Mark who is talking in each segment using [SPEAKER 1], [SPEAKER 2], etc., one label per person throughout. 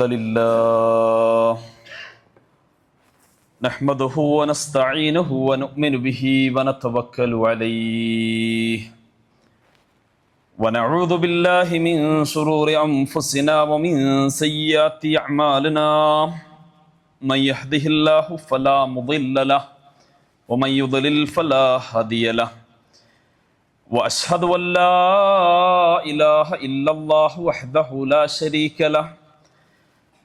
[SPEAKER 1] الحمد لله نحمده ونستعينه ونؤمن به ونتوكل عليه ونعوذ بالله من شرور أنفسنا ومن سيئات أعمالنا من يهده الله فلا مضل له ومن يضلل فلا هادي له وأشهد أن لا إله إلا الله وحده لا شريك له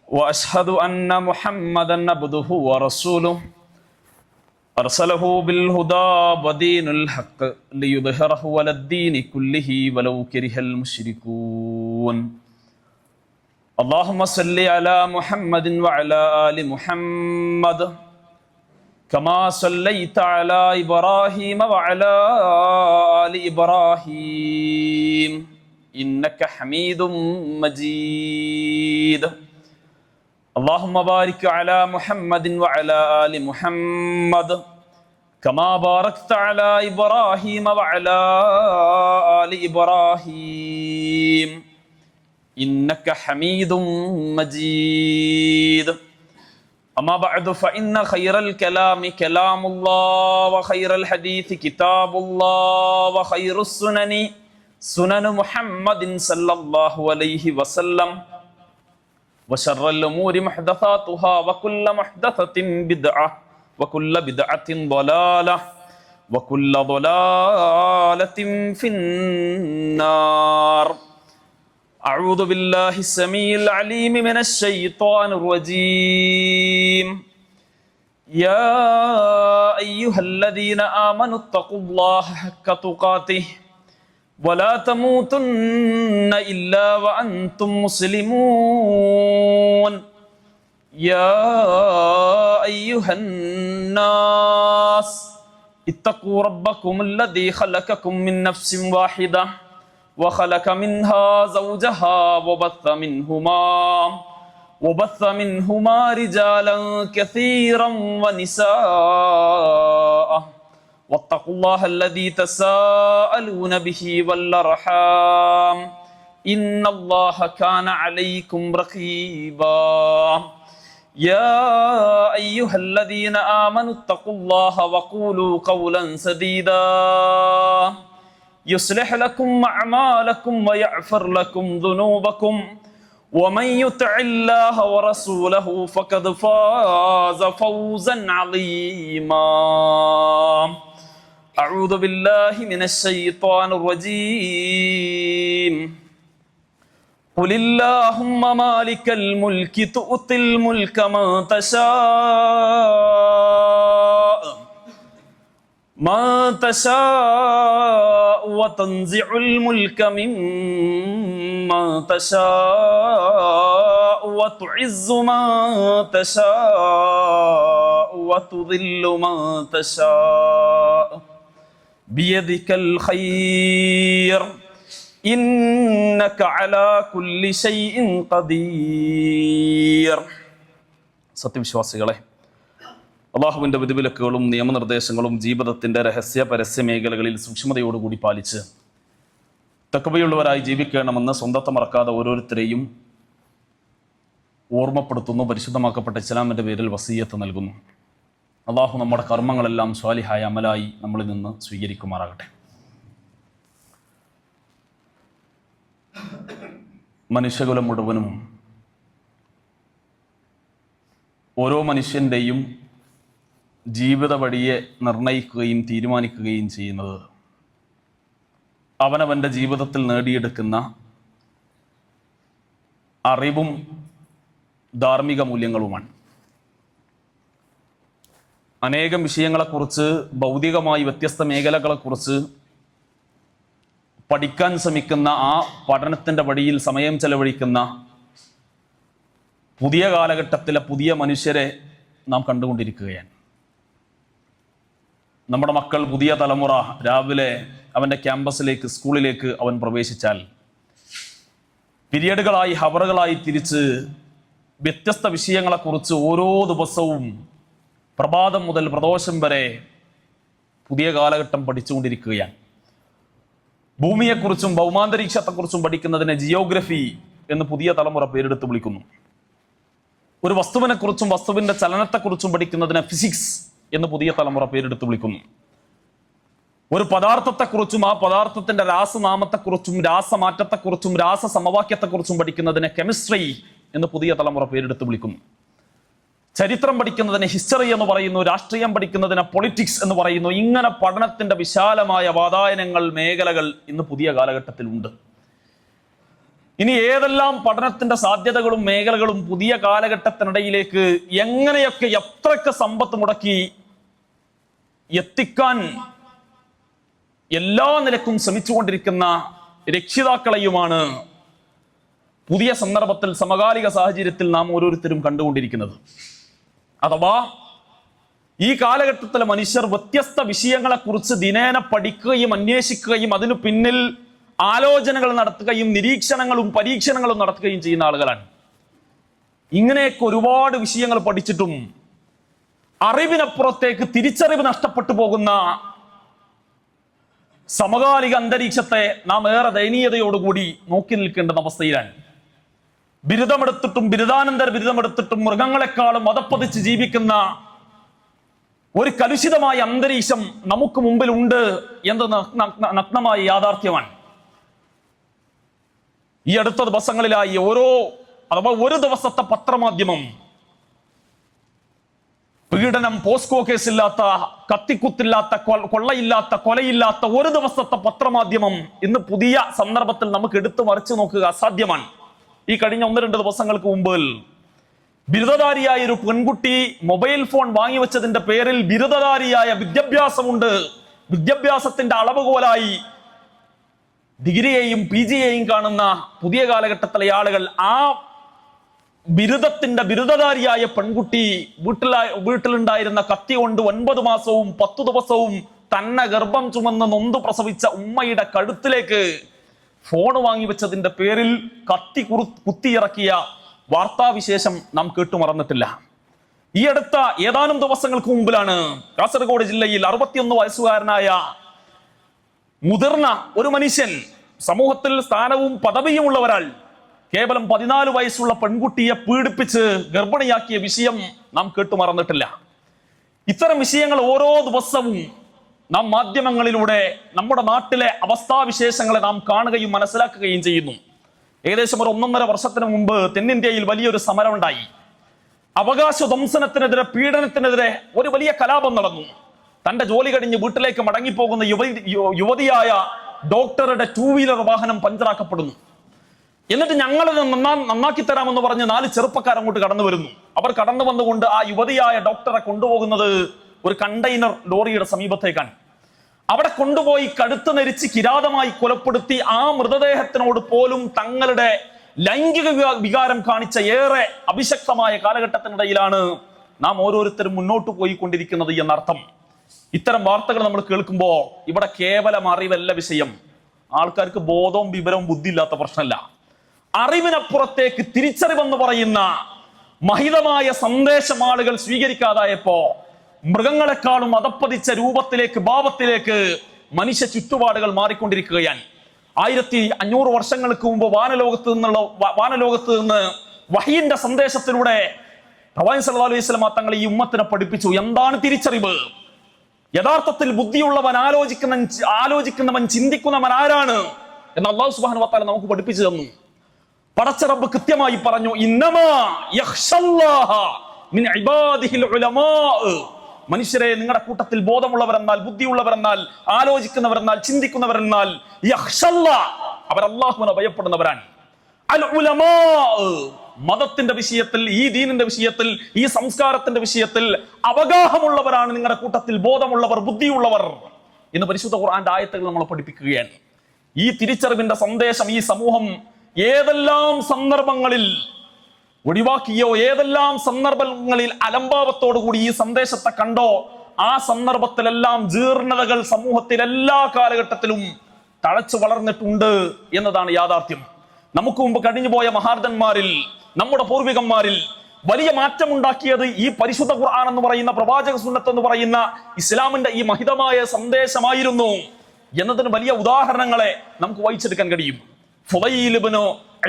[SPEAKER 1] وأشهد أن محمدا عبده ورسوله أرسله بالهدى ودين الحق ليظهره على الدين كله ولو كره المشركون اللهم صل على محمد وعلى آل محمد كما صليت على إبراهيم وعلى آل إبراهيم إنك حميد مجيد اللهم بارك على محمد وعلى آل محمد كما باركت على إبراهيم وعلى آل إبراهيم إنك حميد مجيد أما بعد فإن خير الكلام كلام الله وخير الحديث كتاب الله وخير السنن سنن محمد صلى الله عليه وسلم وشر الأمور محدثاتها وكل محدثة بدعة وكل بدعة ضلالة وكل ضلالة في النار أعوذ بالله السميع العليم من الشيطان الرجيم يا أيها الذين آمنوا اتقوا الله حق تقاته ولا تموتن إلا وأنتم مسلمون يا أيها الناس اتقوا ربكم الذي خلقكم من نفس واحدة وخلق منها زوجها وبث منهما رجالا كثيرا ونساء واتقوا الله الذي تساءلون به والأرحام إن الله كان عليكم رقيبا يا أيها الذين آمنوا اتقوا الله وقولوا قولا سديدا يصلح لكم أعمالكم ويغفر لكم ذنوبكم ومن يطع الله ورسوله فقد فاز فوزا عظيما أعوذ بالله من الشيطان الرجيم قل اللهم مالك الملك تؤتي الملك من تشاء وتنزع الملك ممن تشاء وتعز من تشاء وتذل من تشاء بيدك الخير إنك على كل شيء قدير സത്യവിശ്വാസികളെ, അള്ളാഹുവിൻ്റെ വിധിവിലക്കുകളും നിയമനിർദ്ദേശങ്ങളും ജീവിതത്തിൻ്റെ രഹസ്യ പരസ്യ മേഖലകളിൽ സൂക്ഷ്മതയോടുകൂടി പാലിച്ച് തഖ്വയുള്ളവരായി ജീവിക്കണമെന്ന് സ്വന്തത്തെ മറക്കാതെ ഓരോരുത്തരെയും ഓർമ്മപ്പെടുത്തുന്നു. പരിശുദ്ധമാക്കപ്പെട്ട ഇസ്ലാമിൻ്റെ പേരിൽ വസീയത്ത് നൽകുന്നു. അള്ളാഹു നമ്മുടെ കർമ്മങ്ങളെല്ലാം സ്വാലിഹായ അമലായി നമ്മളിൽ നിന്ന് സ്വീകരിക്കുമാറാകട്ടെ. മനുഷ്യകുലം മുഴുവനും ഓരോ മനുഷ്യൻ്റെയും ജീവിത വഴിയെ നിർണയിക്കുകയും തീരുമാനിക്കുകയും ചെയ്യുന്നത് അവനവൻ്റെ ജീവിതത്തിൽ നേടിയെടുക്കുന്ന അറിവും ധാർമ്മിക മൂല്യങ്ങളുമാണ്. അനേകം വിഷയങ്ങളെക്കുറിച്ച്, ഭൗതികമായി വ്യത്യസ്ത മേഖലകളെക്കുറിച്ച് പഠിക്കാൻ ശ്രമിക്കുന്ന, ആ പഠനത്തിൻ്റെ വഴിയിൽ സമയം ചെലവഴിക്കുന്ന പുതിയ കാലഘട്ടത്തിലെ പുതിയ മനുഷ്യരെ നാം കണ്ടുകൊണ്ടിരിക്കുകയാണ്. നമ്മുടെ മക്കൾ, പുതിയ തലമുറ രാവിലെ അവൻ്റെ ക്യാമ്പസിലേക്ക്, സ്കൂളിലേക്ക് അവൻ പ്രവേശിച്ചാൽ പീരിയഡുകളായി, ഹവറുകളായി തിരിച്ച് വ്യത്യസ്ത വിഷയങ്ങളെക്കുറിച്ച് ഓരോ ദിവസവും പ്രഭാതം മുതൽ പ്രദോഷം വരെ പുതിയ കാലഘട്ടം പഠിച്ചുകൊണ്ടിരിക്കുകയാണ്. ഭൂമിയെക്കുറിച്ചും ഭൗമാന്തരീക്ഷത്തെക്കുറിച്ചും പഠിക്കുന്നതിനെ ജിയോഗ്രഫി എന്ന് പുതിയ തലമുറ പേരെടുത്ത് വിളിക്കുന്നു. ഒരു വസ്തുവിനെ കുറിച്ചും വസ്തുവിന്റെ ചലനത്തെക്കുറിച്ചും പഠിക്കുന്നതിനെ ഫിസിക്സ് എന്ന് പുതിയ തലമുറ പേരെടുത്ത് വിളിക്കുന്നു. ഒരു പദാർത്ഥത്തെക്കുറിച്ചും ആ പദാർത്ഥത്തിന്റെ രാസനാമത്തെക്കുറിച്ചും രാസമാറ്റത്തെക്കുറിച്ചും രാസസമവാക്യത്തെക്കുറിച്ചും പഠിക്കുന്നതിനെ കെമിസ്ട്രി എന്ന് പുതിയ തലമുറ പേരെടുത്ത് വിളിക്കുന്നു. ചരിത്രം പഠിക്കുന്നതിനെ ഹിസ്റ്ററി എന്ന് പറയുന്നു, രാഷ്ട്രീയം പഠിക്കുന്നതിനെ പൊളിറ്റിക്സ് എന്ന് പറയുന്നു. ഇങ്ങനെ പഠനത്തിന്റെ വിശാലമായ വാതായനങ്ങൾ, മേഖലകൾ ഇന്ന് പുതിയ കാലഘട്ടത്തിലുണ്ട്. ഇനി ഏതെല്ലാം പഠനത്തിന്റെ സാധ്യതകളും മേഖലകളും പുതിയ കാലഘട്ടത്തിനിടയിലേക്ക് എങ്ങനെയൊക്കെ എത്രയൊക്കെ സമ്പത്ത് മുടക്കി എത്തിക്കാൻ എല്ലാ നിലക്കും ശ്രമിച്ചുകൊണ്ടിരിക്കുന്ന രക്ഷിതാക്കളെയുമാണ് പുതിയ സന്ദർഭത്തിൽ സമകാലിക സാഹചര്യത്തിൽ നാം ഓരോരുത്തരും കണ്ടുകൊണ്ടിരിക്കുന്നത്. അഥവാ ഈ കാലഘട്ടത്തിലെ മനുഷ്യർ വ്യത്യസ്ത വിഷയങ്ങളെക്കുറിച്ച് ദിനേന പഠിക്കുകയും അന്വേഷിക്കുകയും അതിനു പിന്നിൽ ആലോചനകൾ നടത്തുകയും നിരീക്ഷണങ്ങളും പരീക്ഷണങ്ങളും നടത്തുകയും ചെയ്യുന്ന ആളുകളാണ്. ഇങ്ങനെയൊക്കെ ഒരുപാട് വിഷയങ്ങൾ പഠിച്ചിട്ടും അറിവിനപ്പുറത്തേക്ക് തിരിച്ചറിവ് നഷ്ടപ്പെട്ടു പോകുന്ന സമകാലിക അന്തരീക്ഷത്തെ നാം ഏറെ ദയനീയതയോടുകൂടി നോക്കി നിൽക്കേണ്ടുന്ന അവസ്ഥയിലാണ്. ബിരുദമെടുത്തിട്ടും ബിരുദാനന്തര ബിരുദമെടുത്തിട്ടും മൃഗങ്ങളെക്കാളും അതപ്പതിച്ച് ജീവിക്കുന്ന ഒരു കലുഷിതമായ അന്തരീക്ഷം നമുക്ക് മുമ്പിലുണ്ട് എന്നത് നഗ്നമായ യാഥാർത്ഥ്യമാണ്. ഈ അടുത്ത ദിവസങ്ങളിലായി ഒരു ദിവസത്തെ പത്രമാധ്യമം പീഡനം, പോസ്കോ കേസില്ലാത്ത, കത്തിക്കുത്തില്ലാത്ത, കൊള്ളയില്ലാത്ത, കൊലയില്ലാത്ത ഒരു ദിവസത്തെ പത്രമാധ്യമം ഇന്ന് പുതിയ സന്ദർഭത്തിൽ നമുക്ക് എടുത്തു മറിച്ചു നോക്കുക അസാധ്യമാണ്. ഈ കഴിഞ്ഞ 1-2 ദിവസങ്ങൾക്ക് മുമ്പ് ബിരുദധാരിയായ ഒരു പെൺകുട്ടി മൊബൈൽ ഫോൺ വാങ്ങിവെച്ചതിന്റെ പേരിൽ ബിരുദധാരിയായ വിദ്യാഭ്യാസമുണ്ട്, വിദ്യാഭ്യാസത്തിന്റെ അളവുകോലായി ഡിഗ്രിയെയും PGയെയും കാണുന്ന പുതിയ കാലഘട്ടത്തിലെ ആളുകൾ ആ ബിരുദധാരിയായ പെൺകുട്ടി വീട്ടിലുണ്ടായിരുന്ന കത്തി കൊണ്ട് 9 മാസവും 10 ദിവസവും തന്നെ ഗർഭം ചുമന്ന് നൊന്തു പ്രസവിച്ച ഉമ്മയുടെ കഴുത്തിലേക്ക് ഫോൺ വാങ്ങിവെച്ചതിന്റെ പേരിൽ കുത്തിയിറക്കിയ വാർത്താവിശേഷം നാം കേട്ടുമറന്നിട്ടില്ല. ഈ അടുത്ത ഏതാനും ദിവസങ്ങൾക്ക് മുമ്പിലാണ് കാസർഗോഡ് ജില്ലയിൽ 61 വയസ്സുകാരനായ മുതിർന്ന ഒരു മനുഷ്യൻ, സമൂഹത്തിൽ സ്ഥാനവും പദവിയുമുള്ള ഒരാൾ, കേവലം 14 വയസ്സുള്ള പെൺകുട്ടിയെ പീഡിപ്പിച്ച് ഗർഭിണിയാക്കിയ വിഷയം നാം കേട്ടുമറന്നിട്ടില്ല. ഇത്തരം വിഷയങ്ങൾ ഓരോ ദിവസവും നാം മാധ്യമങ്ങളിലൂടെ നമ്മുടെ നാട്ടിലെ അവസ്ഥാവിശേഷങ്ങളെ നാം കാണുകയും മനസ്സിലാക്കുകയും ചെയ്യുന്നു. ഏകദേശം ഒരു 1.5 വർഷത്തിന് മുമ്പ് തെന്നിന്ത്യയിൽ വലിയൊരു സമരം ഉണ്ടായി. അവകാശ ധ്വംസനത്തിനെതിരെ, പീഡനത്തിനെതിരെ ഒരു വലിയ കലാപം നടന്നു. തന്റെ ജോലി കഴിഞ്ഞ് വീട്ടിലേക്ക് മടങ്ങിപ്പോകുന്ന യുവതിയായ ഡോക്ടറുടെ 2 വീലർ വാഹനം പഞ്ചറാക്കപ്പെടുന്നു. എന്നിട്ട് ഞങ്ങളത് നന്നാക്കി തരാമെന്ന് പറഞ്ഞ് 4 ചെറുപ്പക്കാർ അങ്ങോട്ട് കടന്നു വരുന്നു. അവർ കടന്നു വന്നുകൊണ്ട് ആ യുവതിയായ ഡോക്ടറെ കൊണ്ടുപോകുന്നത് ഒരു കണ്ടെയ്നർ ലോറിയുടെ സമീപത്തേക്കാണ്. അവിടെ കൊണ്ടുപോയി കഴുത്ത് നെരിച്ച് കിരാതമായി കൊലപ്പെടുത്തി ആ മൃതദേഹത്തിനോട് പോലും തങ്ങളുടെ ലൈംഗിക വികാരം കാണിച്ച ഏറെ അഭിശക്തമായ കാലഘട്ടത്തിനിടയിലാണ് നാം ഓരോരുത്തരും മുന്നോട്ട് പോയിക്കൊണ്ടിരിക്കുന്നത് എന്നർത്ഥം. ഇത്തരം വാർത്തകൾ നമ്മൾ കേൾക്കുമ്പോൾ ഇവിടെ കേവലം അറിവല്ല വിഷയം. ആൾക്കാർക്ക് ബോധവും വിവരവും ബുദ്ധി ഇല്ലാത്ത പ്രശ്നമല്ല. അറിവിനപ്പുറത്തേക്ക് തിരിച്ചറിവെന്ന് പറയുന്ന മഹിതമായ സന്ദേശം ആളുകൾ സ്വീകരിക്കാതായപ്പോ മൃഗങ്ങളെക്കാളും അതപ്പതിച്ച രൂപത്തിലേക്ക്, ഭാവത്തിലേക്ക് മനുഷ്യ ചുറ്റുപാടുകൾ മാറിക്കൊണ്ടിരിക്കുകയാണ്. 1500 വർഷങ്ങൾക്ക് മുമ്പ് വാനലോകത്ത് നിന്ന് വഹീന്റെ സന്ദേശത്തിലൂടെ പ്രവാചകൻ സല്ലല്ലാഹു അലൈഹി വസല്ലം തങ്ങൾ ഈ ഉമ്മത്തിനെ പഠിപ്പിച്ചു. എന്താണ് തിരിച്ചറിവ്? യഥാർത്ഥത്തിൽ ബുദ്ധിയുള്ളവൻ, ആലോചിക്കുന്നവൻ, ചിന്തിക്കുന്നവൻ ആരാണ് എന്ന് അല്ലാഹു സുബ്ഹാനഹു വ തആല നമുക്ക് പഠിപ്പിച്ചു തന്നു. പടച്ച റബ്ബ് കൃത്യമായി പറഞ്ഞു, ഇന്നമാ യഖ്ഷല്ലാഹ മിൻ ഇബാദിഹിൽ ഉലമാ. മനുഷ്യരെ, നിങ്ങളുടെ കൂട്ടത്തിൽ ബോധമുള്ളവരെന്നാൽ, ബുദ്ധിയുള്ളവരെന്നാൽ, ആലോചിക്കുന്നവരെന്നാൽ, ചിന്തിക്കുന്നവരെന്നാൽ അവർ അല്ലാഹുവിനെ ഭയപ്പെടുന്നവരാണ്. അൽ ഉലമാ, മതത്തിന്റെ വിഷയത്തിൽ, ഈ ദീനിന്റെ വിഷയത്തിൽ, ഈ സംസ്കാരത്തിന്റെ വിഷയത്തിൽ അവഗാഹമുള്ളവരാണ് നിങ്ങളുടെ കൂട്ടത്തിൽ ബോധമുള്ളവർ, ബുദ്ധിയുള്ളവർ എന്ന് പരിശുദ്ധ ഖുർആന്റെ ആയത്തുകൾ നമ്മളെ പഠിപ്പിക്കുകയാണ്. ഈ തിരിച്ചറിവിന്റെ സന്ദേശം ഈ സമൂഹം ഏതെല്ലാം സന്ദർഭങ്ങളിൽ ഒഴിവാക്കിയോ, ഏതെല്ലാം സന്ദർഭങ്ങളിൽ അലംഭാവത്തോടുകൂടി ഈ സന്ദേശത്തെ കണ്ടോ, ആ സന്ദർഭത്തിലെല്ലാം ജീർണതകൾ സമൂഹത്തിൽ എല്ലാ കാലഘട്ടത്തിലും തഴച്ചു വളർന്നിട്ടുണ്ട് എന്നതാണ് യാഥാർത്ഥ്യം. നമുക്ക് മുമ്പ് കഴിഞ്ഞുപോയ മഹാരഥന്മാരിൽ, നമ്മുടെ പൂർവികന്മാരിൽ വലിയ മാറ്റമുണ്ടാക്കിയത് ഈ പരിശുദ്ധ ഖുർആൻ എന്ന് പറയുന്ന, പ്രവാചക സുന്നത്ത് എന്ന് പറയുന്ന ഇസ്ലാമിന്റെ ഈ മഹിതമായ സന്ദേശമായിരുന്നു എന്നതിന് വലിയ ഉദാഹരണങ്ങളെ നമുക്ക് വായിച്ചെടുക്കാൻ കഴിയും. ഫുളൈൽ ഇബ്നു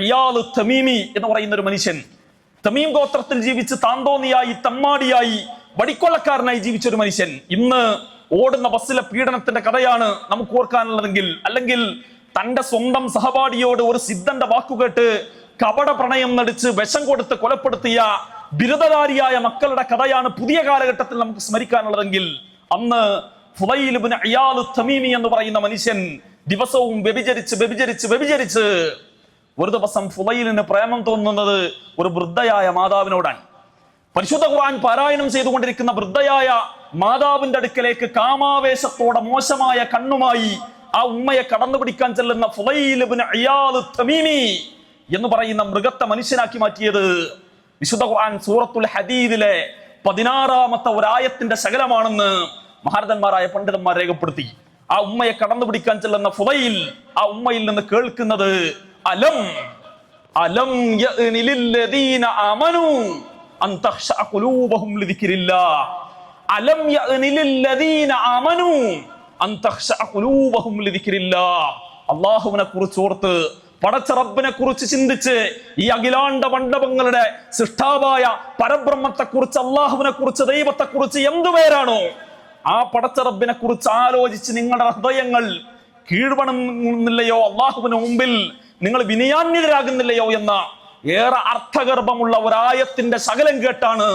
[SPEAKER 1] ഇയാദ് തമീമി എന്ന് പറയുന്ന ഒരു മനുഷ്യൻ തമീം ഗോത്രത്തിൽ ജീവിച്ച് താന്തോന്നിയായി, തമ്മാടിയായി, വടിക്കൊള്ളക്കാരനായി ജീവിച്ച ഒരു മനുഷ്യൻ ഇന്ന് ഓടുന്ന ബസ്സിലെ പീഡനത്തിന്റെ കഥയാണ് നമുക്ക് ഓർക്കാനുള്ളതെങ്കിൽ, അല്ലെങ്കിൽ തന്റെ സ്വന്തം സഹപാഠിയോട് ഒരു സിദ്ധന്റെ വാക്കുകേട്ട് കപട പ്രണയം നടിച്ച് വിഷം കൊടുത്ത് കൊലപ്പെടുത്തിയ ബിരുദധാരിയായ മക്കളുടെ കഥയാണ് പുതിയ കാലഘട്ടത്തിൽ നമുക്ക് സ്മരിക്കാനുള്ളതെങ്കിൽ, അന്ന് ഫുളൈൽ ഇബ്നു ഇയാദ് തമീമി എന്ന് പറയുന്ന മനുഷ്യൻ ദിവസവും വ്യഭിചരിച്ച് ഒരു ദിവസം ഫുളൈലിന് പ്രേമം തോന്നുന്നത് ഒരു വൃദ്ധയായ മാതാവിനോടാണ്. പരിശുദ്ധ ഖുർആൻ പാരായണം ചെയ്തുകൊണ്ടിരിക്കുന്ന വൃദ്ധയായ മാതാവിന്റെ അടുക്കലേക്ക് കാമാവേശത്തോടെ മോശമായ കണ്ണുമായി ആ ഉമ്മയെ കടന്നു പിടിക്കാൻ ചെല്ലുന്ന ഫുളൈൽ ഇബ്നു ഇയാദ് തമീമി എന്ന് പറയുന്ന മൃഗത്തെ മനുഷ്യനാക്കി മാറ്റിയത് വിശുദ്ധ ഖുർആൻ സൂറത്തുൽ ഹദീദിലെ 16-ാമത്തെ ഒരായത്തിന്റെ ശകലമാണെന്ന് മഹാരഥന്മാരായ പണ്ഡിതന്മാർ രേഖപ്പെടുത്തി. ആ ഉമ്മയെ കടന്നു പിടിക്കാൻ ചെല്ലുന്ന ഫുളൈൽ ആ ഉമ്മയിൽ നിന്ന് കേൾക്കുന്നത് അലം അലം യഅ്നി ലില്ലദീന ആമനൂ അൻ തഖ്ശഅ ഖുലൂബുഹും ലിദിക്രില്ലാഹ് അലം യഅ്നി ലില്ലദീന ആമനൂ അൻ തഖ്ശഅ ഖുലൂബുഹും ലിദിക്രില്ലാഹ്. അല്ലാഹുവിനെ കുറിച്ച് ഓർത്ത്, പടച്ച റബ്ബിനെ കുറിച്ച് ചിന്തിച്ച്, ഈ അഖിലാണ്ട മണ്ഡപങ്ങളുടെ സൃഷ്ടാവായ പരബ്രഹ്മത്തെ കുറിച്ച്, അള്ളാഹുവിനെ കുറിച്ച്, ദൈവത്തെ കുറിച്ച് എന്തു പേരാണോ ആ പടച്ച റബ്ബിനെ കുറിച്ച് ആലോചിച്ച് നിങ്ങളുടെ ഹൃദയങ്ങൾ കീഴ്വണങ്ങുന്നില്ലയോ, അള്ളാഹുവിന് മുമ്പിൽ നിങ്ങൾ വിനയാന്വിതരാകുന്നില്ലയോ എന്ന ഏറെ അർത്ഥഗർഭമുള്ള ഒരായത്തിന്റെ ശകലം കേട്ടാണ്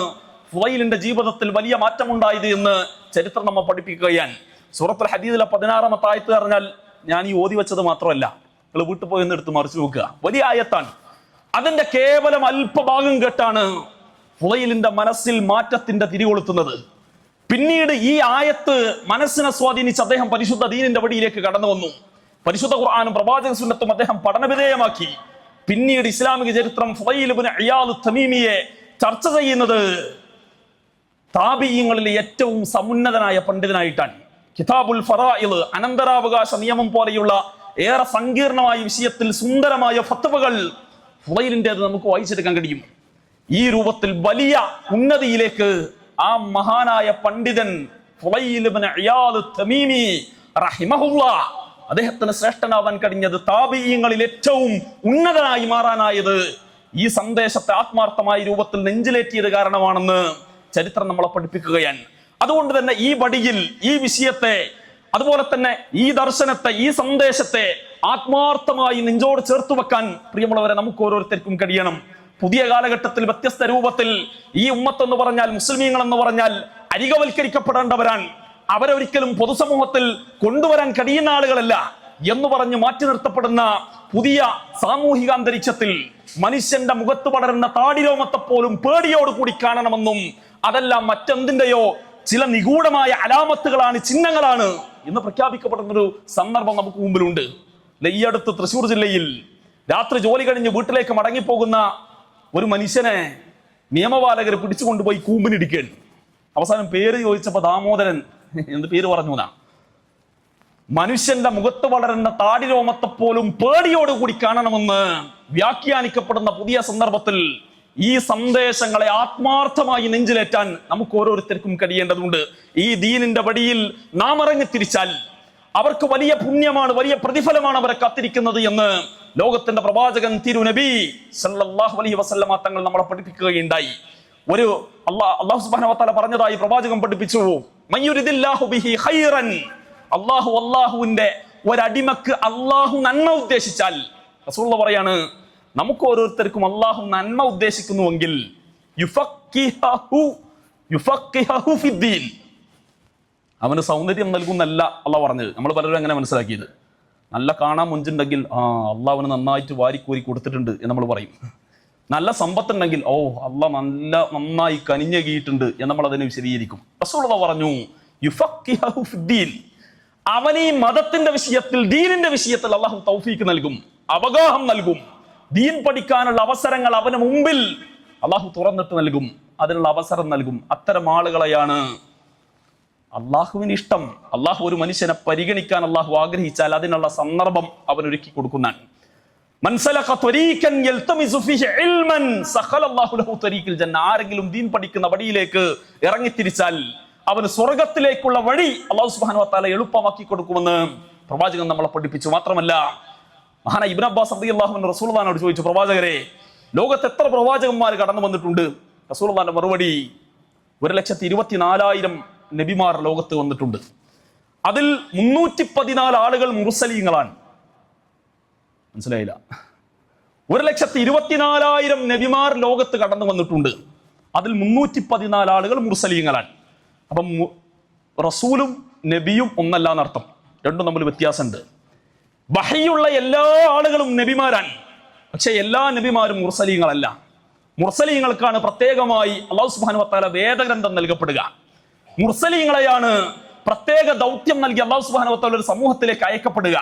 [SPEAKER 1] ഫുളൈലിന്റെ ജീവിതത്തിൽ വലിയ മാറ്റമുണ്ടായത് എന്ന് ചരിത്രം നമ്മെ പഠിപ്പിക്കുകയാണ്. സൂറത്തുൽ ഹദീദിലെ 16-ാമത്തെ ആയത്ത് പറഞ്ഞാൽ ഞാൻ ഈ ഓതി വെച്ചത് മാത്രമല്ല, നിങ്ങൾ വീട്ടിൽ പോയി ഒന്ന് എടുത്ത് മറിച്ചു നോക്കുക. വലിയ ആയത്താണ്. അതിന്റെ കേവലം അല്പഭാഗം കേട്ടാണ് ഫുളൈലിന്റെ മനസ്സിൽ മാറ്റത്തിന്റെ തിരികൊളുത്തുന്നത്. പിന്നീട് ഈ ആയത്ത് മനസ്സിനെ സ്വാധീനിച്ച് അദ്ദേഹം പരിശുദ്ധ ദീനിന്റെ വഴിയിലേക്ക് കടന്നു വന്നു. പരിശുദ്ധ ഖുർആനും പ്രവാചക സുന്നത്തും അദ്ദേഹം പഠനവിധേയമാക്കി. പിന്നീട് ഇസ്ലാമിക ചരിത്രം ഫുളൈൽ ഇബ്നു ഇയാദ് തമീമിയെ ചർച്ച ചെയ്യുന്നത് താബിഈങ്ങളിലെ ഏറ്റവും സമുന്നതനായ പണ്ഡിതനായിട്ടാണ്. കിതാബുൽ ഫറായിദ്, അനന്തരാവകാശ നിയമം പോലെയുള്ള ഏറെ സങ്കീർണമായ വിഷയത്തിൽ സുന്ദരമായ ഫത്വകൾ ഫുളൈലിൻ്റെത് നമുക്ക് വായിച്ചെടുക്കാൻ കഴിയും. ഈ രൂപത്തിൽ വലിയ ഉന്നതിയിലേക്ക് ആ മഹാനായ പണ്ഡിതൻ ഫുളൈൽ ഇബ്നു ഇയാദ് തമീമി റഹിമഹുല്ലാഹ് അദ്ദേഹത്തിന് ശ്രേഷ്ഠനാവാൻ കഴിഞ്ഞത്, താബിഈങ്ങളിൽ ഏറ്റവും ഉന്നതനായി മാറാനായത് ഈ സന്ദേശത്തെ ആത്മാർത്ഥമായ രൂപത്തിൽ നെഞ്ചിലേറ്റിയത് കാരണമാണെന്ന് ചരിത്രം നമ്മളെ പഠിപ്പിക്കുകയാണ്. അതുകൊണ്ട് തന്നെ ഈ വടിയിൽ ഈ വിഷയത്തെ, അതുപോലെ തന്നെ ഈ ദർശനത്തെ, ഈ സന്ദേശത്തെ ആത്മാർത്ഥമായി നെഞ്ചോട് ചേർത്ത് വെക്കാൻ പ്രിയമുള്ളവരെ നമുക്ക് ഓരോരുത്തർക്കും കഴിയണം. പുതിയ കാലഘട്ടത്തിൽ വ്യത്യസ്ത രൂപത്തിൽ ഈ ഉമ്മത്ത് എന്ന് പറഞ്ഞാൽ, മുസ്ലിമീങ്ങൾ എന്ന് പറഞ്ഞാൽ അരികവൽക്കരിക്കപ്പെടേണ്ടവരാണ്, അവരൊരിക്കലും പൊതുസമൂഹത്തിൽ കൊണ്ടുവരാൻ കഴിയുന്ന ആളുകളല്ല എന്ന് പറഞ്ഞ് മാറ്റി നിർത്തപ്പെടുന്ന പുതിയ സാമൂഹിക അന്തരീക്ഷത്തിൽ മനുഷ്യന്റെ മുഖത്ത് പടരുന്ന താടിരോമത്തെ പോലും പേടിയോടുകൂടി കാണണമെന്നും അതെല്ലാം മറ്റെന്തിന്റെയോ ചില നിഗൂഢമായ അലാമത്തുകളാണ്, ചിഹ്നങ്ങളാണ് എന്ന് പ്രഖ്യാപിക്കപ്പെടുന്നൊരു സന്ദർഭം നമുക്ക് മുമ്പിലുണ്ട്. ഈ അടുത്ത് തൃശ്ശൂർ ജില്ലയിൽ രാത്രി ജോലി കഴിഞ്ഞ് വീട്ടിലേക്ക് മടങ്ങിപ്പോകുന്ന ഒരു മനുഷ്യനെ നിയമപാലകർ പിടിച്ചുകൊണ്ടുപോയി കൂമ്പിനിടിക്കുകയാണ്. അവസാനം പേര് ചോദിച്ചപ്പോൾ ദാമോദരൻ എന്ത് പേര് പറഞ്ഞു എന്നാ. മനുഷ്യന്റെ മുഖത്ത് വളരുന്ന താടിരോമത്തെ പോലും പേടിയോടുകൂടി കാണണമെന്ന് വ്യാഖ്യാനിക്കപ്പെടുന്ന പുതിയ സന്ദർഭത്തിൽ ഈ സന്ദേശങ്ങളെ ആത്മാർത്ഥമായി നെഞ്ചിലേറ്റാൻ നമുക്ക് ഓരോരുത്തർക്കും കഴിയേണ്ടതുണ്ട്. ഈ ദീനിന്റെ വഴിയിൽ നാം ഇറങ്ങിത്തിരിച്ചാൽ അവർക്ക് വലിയ പുണ്യമാണ്, വലിയ പ്രതിഫലമാണ് അവരെ കാത്തിരിക്കുന്നത് എന്ന് ലോകത്തിന്റെ പ്രവാചകൻ തിരുനബി സല്ലല്ലാഹു അലൈഹി വസല്ലമ തങ്ങൾ നമ്മളെ പഠിപ്പിക്കുകയുണ്ടായി. ഒരു അല്ലാഹു സുബ്ഹാനഹു വ തആല പറഞ്ഞതായി പ്രവാചകൻ പഠിപ്പിച്ചു, മയ്യുരിദില്ലാഹു ബിഹി ഖൈറൻ, അല്ലാഹുവിന്റെ ഒരടിമക്ക് അല്ലാഹു നന്മ ഉദ്ദേശിച്ചാൽ, റസൂലുള്ളാഹി പറയാണ്, നമുക്ക് ഓരോരുത്തർക്കും അല്ലാഹു നന്മ ഉദ്ദേശിക്കുന്നുവെങ്കിൽ യുഫഖിഹു ഫിദ്ദീൻ, അവന് സൗന്ദര്യം നൽകുന്നല്ല അള്ളാഹ് പറഞ്ഞത്. നമ്മൾ പലരും അങ്ങനെ മനസ്സിലാക്കിയത്. നല്ല കാണാൻ മുഞ്ചുണ്ടെങ്കിൽ അള്ളാഹുവിന് നന്നായിട്ട് വാരിക്കോരി കൊടുത്തിട്ടുണ്ട് എന്ന് നമ്മൾ പറയും. നല്ല സമ്പത്തുണ്ടെങ്കിൽ അള്ളാഹ് നന്നായി കനിഞ്ഞകിയിട്ടുണ്ട് എന്ന് നമ്മൾ അതിനെ വിശദീകരിക്കും. റസൂലുള്ളാഹി പറഞ്ഞു, യുഫഖിഹു ഫിദ്ദീൻ, അവന് ഈ മതത്തിന്റെ വിഷയത്തിൽ, ദീനിന്റെ വിഷയത്തിൽ അള്ളാഹു തൗഫീക്ക് നൽകും, അവഗാഹം നൽകും. ദീൻ പഠിക്കാനുള്ള അവസരങ്ങൾ അവന് മുമ്പിൽ അള്ളാഹു തുറന്നിട്ട് നൽകും, അതിനുള്ള അവസരം നൽകും. അത്തരം ആളുകളെയാണ് അള്ളാഹുവിന് ഇഷ്ടം. അള്ളാഹു ഒരു മനുഷ്യനെ പരിഗണിക്കാൻ അള്ളാഹു ആഗ്രഹിച്ചാൽ അതിനുള്ള സന്ദർഭം അവൻ ഒരുക്കി കൊടുക്കുന്നതാണ്. ആരെങ്കിലും ദീൻ പഠിക്കുന്ന വഴിയിലേക്ക് ഇറങ്ങിത്തിരിച്ചാൽ അവന് സ്വർഗത്തിലേക്കുള്ള വഴി അല്ലാഹു സുബ്ഹാനഹു വ തആല എളുപ്പമാക്കി കൊടുക്കുമെന്ന് പ്രവാചകൻ നമ്മളെ പഠിപ്പിച്ചു. മാത്രമല്ല, മഹാനായ ഇബ്നു അബ്ബാസ് റളിയല്ലാഹു അൻഹു റസൂലുള്ളാഹിനോട് ചോദിച്ചു, പ്രവാചകരെ, ലോകത്ത് എത്ര പ്രവാചകന്മാർ കടന്നു വന്നിട്ടുണ്ട്? റസൂലുള്ളാഹിന്റെ മറുപടി, 1,24,000 നബിമാർ ലോകത്ത് വന്നിട്ടുണ്ട്. അതിൽ 314 ആളുകൾ മുർസലീങ്ങളാണ്. മനസ്സിലായില്ല? 1,24,000 നബിമാർ ലോകത്ത് കടന്നു വന്നിട്ടുണ്ട്. അതിൽ 314 ആളുകൾ മുർസലീങ്ങളാണ്. അപ്പം റസൂലും നബിയും ഒന്നല്ല എന്നർത്ഥം. രണ്ടും തമ്മിൽ വ്യത്യാസമുണ്ട്. വഹയ്യുള്ള എല്ലാ ആളുകളും നബിമാരാണ്. പക്ഷെ എല്ലാ നബിമാരും മുർസലീങ്ങളല്ല. മുർസലീങ്ങൾക്കാണ് പ്രത്യേകമായി അല്ലാഹു സുബ്ഹാനഹു വ തആല വേദഗ്രന്ഥം നൽകപ്പെടുക. മുർസലീങ്ങളെയാണ് പ്രത്യേക ദൗത്യം നൽകി അല്ലാഹു സുബ്ഹാനഹു വ തആല ഒരു സമൂഹത്തിലേക്ക് അയക്കപ്പെടുക.